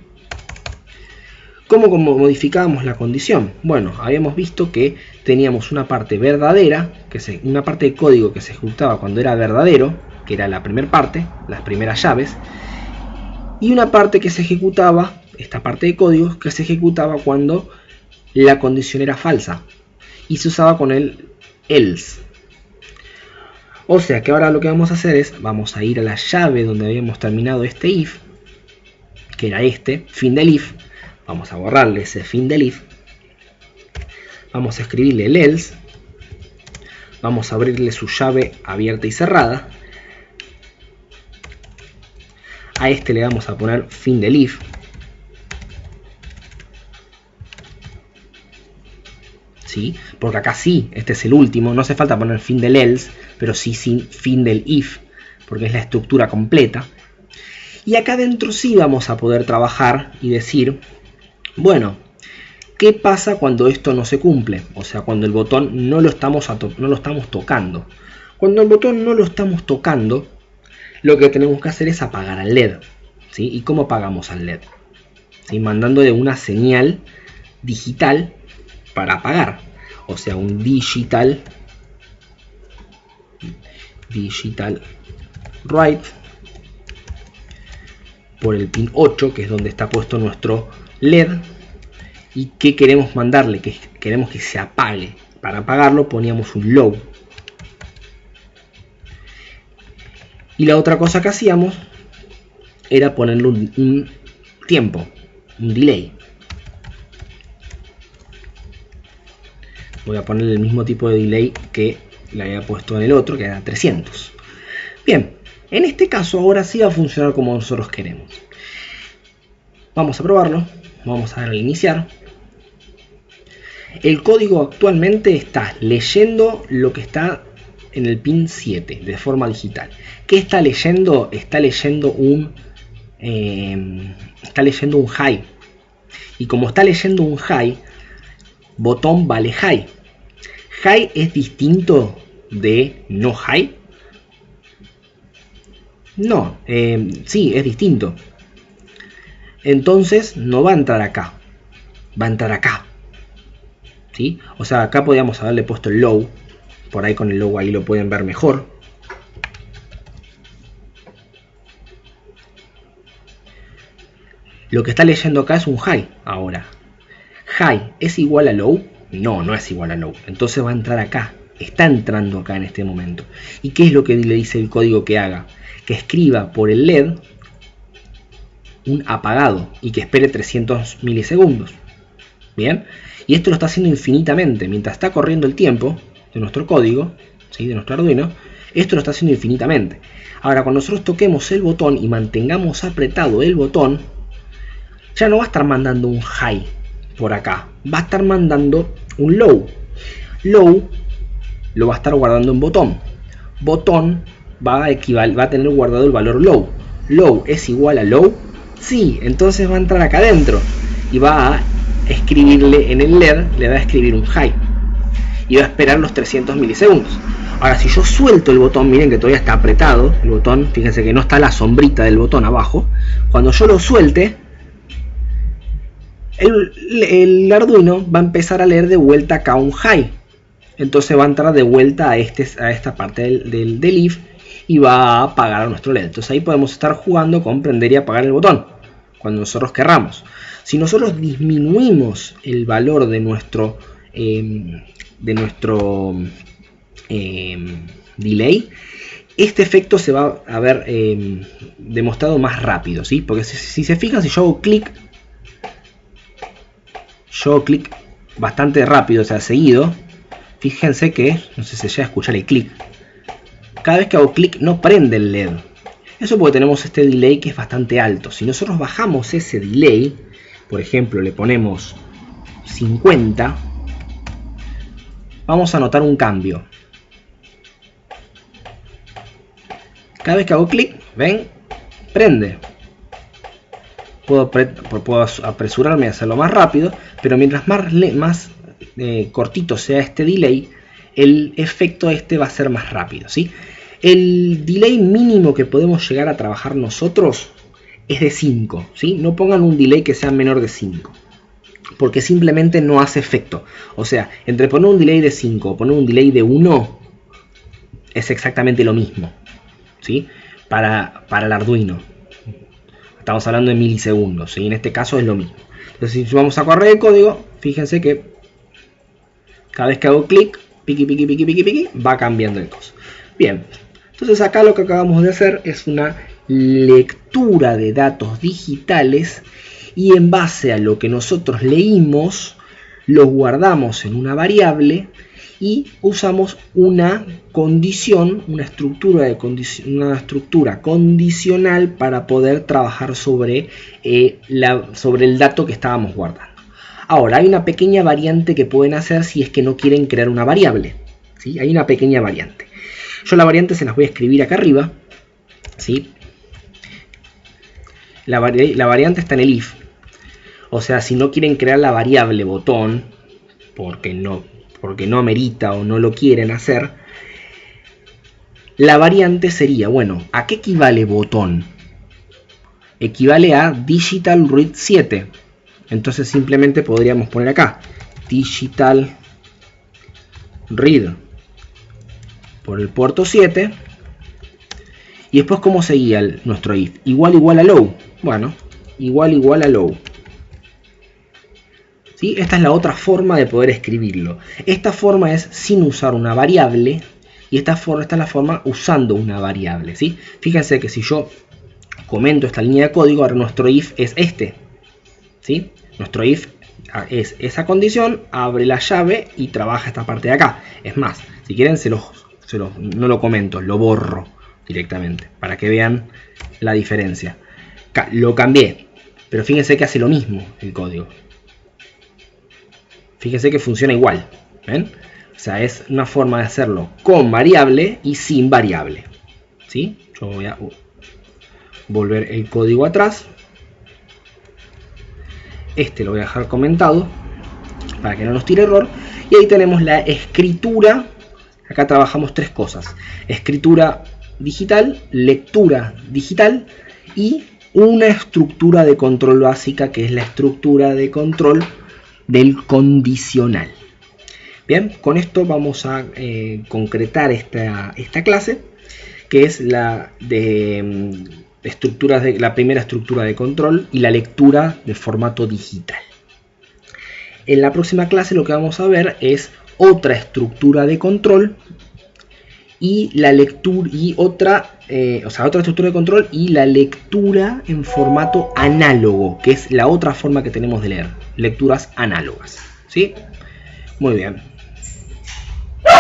¿Cómo modificábamos la condición? Bueno, habíamos visto que teníamos una parte verdadera, una parte de código que se ejecutaba cuando era verdadero, que era la primera parte, las primeras llaves, y una parte que se ejecutaba, esta parte de código, que se ejecutaba cuando la condición era falsa, y se usaba con el else. O sea que ahora lo que vamos a hacer es, vamos a ir a la llave donde habíamos terminado este if, que era este, fin del if. Vamos a borrarle ese fin del if. Vamos a escribirle el else. Vamos a abrirle su llave abierta y cerrada. A este le vamos a poner fin del if. ¿Sí? Porque acá sí, este es el último. No hace falta poner fin del else, pero sí fin del if, porque es la estructura completa. Y acá adentro sí vamos a poder trabajar y decir, bueno, ¿qué pasa cuando esto no se cumple? O sea, cuando el botón no lo estamos tocando. Cuando el botón no lo estamos tocando, lo que tenemos que hacer es apagar al LED. ¿Sí? ¿Y cómo apagamos al LED? ¿Sí? Mandándole una señal digital para apagar. O sea, un digital write por el pin 8, que es donde está puesto nuestro LED. ¿Y qué queremos mandarle? Que queremos que se apague. Para apagarlo poníamos un low. Y la otra cosa que hacíamos era ponerle un tiempo, un delay. Voy a ponerle el mismo tipo de delay que le había puesto en el otro, que era 300. Bien, en este caso ahora sí va a funcionar como nosotros queremos. Vamos a probarlo. Vamos a darle a iniciar. El código actualmente está leyendo lo que está en el pin 7 de forma digital. ¿Qué está leyendo? Está leyendo un high. Y como está leyendo un high, botón vale high. High es distinto de no high. No, sí, es distinto. Entonces no va a entrar acá, va a entrar acá. ¿Sí? O sea, acá podríamos haberle puesto el low. Por ahí con el low ahí lo pueden ver mejor. Lo que está leyendo acá es un high ahora. High es igual a low. No, no es igual a low. Entonces va a entrar acá. Está entrando acá en este momento. ¿Y qué es lo que le dice el código que haga? Que escriba por el LED un apagado y que espere 300 milisegundos. Bien. Y esto lo está haciendo infinitamente. Mientras está corriendo el tiempo de nuestro código, ¿sí? De nuestro Arduino, esto lo está haciendo infinitamente. Ahora, cuando nosotros toquemos el botón y mantengamos apretado el botón, ya no va a estar mandando un high por acá. Va a estar mandando un low. Low lo va a estar guardando en botón. Botón va a tener guardado el valor low. Low es igual a low. Sí, entonces va a entrar acá adentro y va a escribirle en el LED, le va a escribir un high y va a esperar los 300 milisegundos. Ahora, si yo suelto el botón, miren que todavía está apretado el botón, fíjense que no está la sombrita del botón abajo. Cuando yo lo suelte, el Arduino va a empezar a leer de vuelta acá un high. entonces va a entrar de vuelta a esta parte del if y va a apagar a nuestro LED. Entonces ahí podemos estar jugando con prender y apagar el botón cuando nosotros querramos. Si nosotros disminuimos el valor de nuestro delay, este efecto se va a ver demostrado más rápido, ¿sí? Porque si se fijan, si yo hago clic bastante rápido, o sea, seguido, fíjense que, no sé si se llega a escuchar el clic, cada vez que hago clic no prende el LED. Eso porque tenemos este delay que es bastante alto. Si nosotros bajamos ese delay, por ejemplo, le ponemos 50, vamos a notar un cambio. Cada vez que hago clic, ven, prende. Puedo apresurarme a hacerlo más rápido, pero mientras más cortito sea este delay, el efecto va a ser más rápido, ¿sí? El delay mínimo que podemos llegar a trabajar nosotros es de 5, ¿sí? No pongan un delay que sea menor de 5, porque simplemente no hace efecto. O sea, entre poner un delay de 5 o poner un delay de 1 es exactamente lo mismo, ¿sí? Para el Arduino estamos hablando de milisegundos, ¿sí? En este caso es lo mismo. Entonces, si vamos a correr el código, fíjense que cada vez que hago clic, piqui, piqui, piqui, piqui, piqui, va cambiando de cosa. Bien, entonces acá lo que acabamos de hacer es una lectura de datos digitales y en base a lo que nosotros leímos, los guardamos en una variable y usamos una condición, una estructura condicional para poder trabajar sobre el dato que estábamos guardando. Ahora, hay una pequeña variante que pueden hacer si es que no quieren crear una variable, ¿sí? Hay una pequeña variante. Yo la variante se las voy a escribir acá arriba, ¿sí? La variante está en el if. O sea, si no quieren crear la variable botón, porque no amerita o no lo quieren hacer, la variante sería, bueno, ¿a qué equivale botón? Equivale a digital read 7. Entonces simplemente podríamos poner acá digital read por el puerto 7. Y después, ¿cómo seguía nuestro if? Igual a low. Bueno, igual a low. ¿Sí? Esta es la otra forma de poder escribirlo. Esta forma es sin usar una variable. Y esta es la forma usando una variable, ¿sí? Fíjense que si yo comento esta línea de código, ahora nuestro if es este, ¿sí? Nuestro if es esa condición, abre la llave y trabaja esta parte de acá. Es más, si quieren no lo comento, lo borro directamente para que vean la diferencia. Lo cambié, pero fíjense que hace lo mismo el código. Fíjense que funciona igual, ¿ven? O sea, es una forma de hacerlo con variable y sin variable, ¿sí? Yo voy a volver el código atrás. Lo voy a dejar comentado para que no nos tire error. Y ahí tenemos la escritura. Acá trabajamos tres cosas: escritura digital, lectura digital y una estructura de control básica, que es la estructura de control del condicional. Bien, con esto vamos a concretar esta clase, que es la primera estructura de control y la lectura de formato digital. En la próxima clase lo que vamos a ver es otra estructura de control y la lectura y otra estructura de control y la lectura en formato análogo, que es la otra forma que tenemos de leer, lecturas análogas, ¿sí? Muy bien.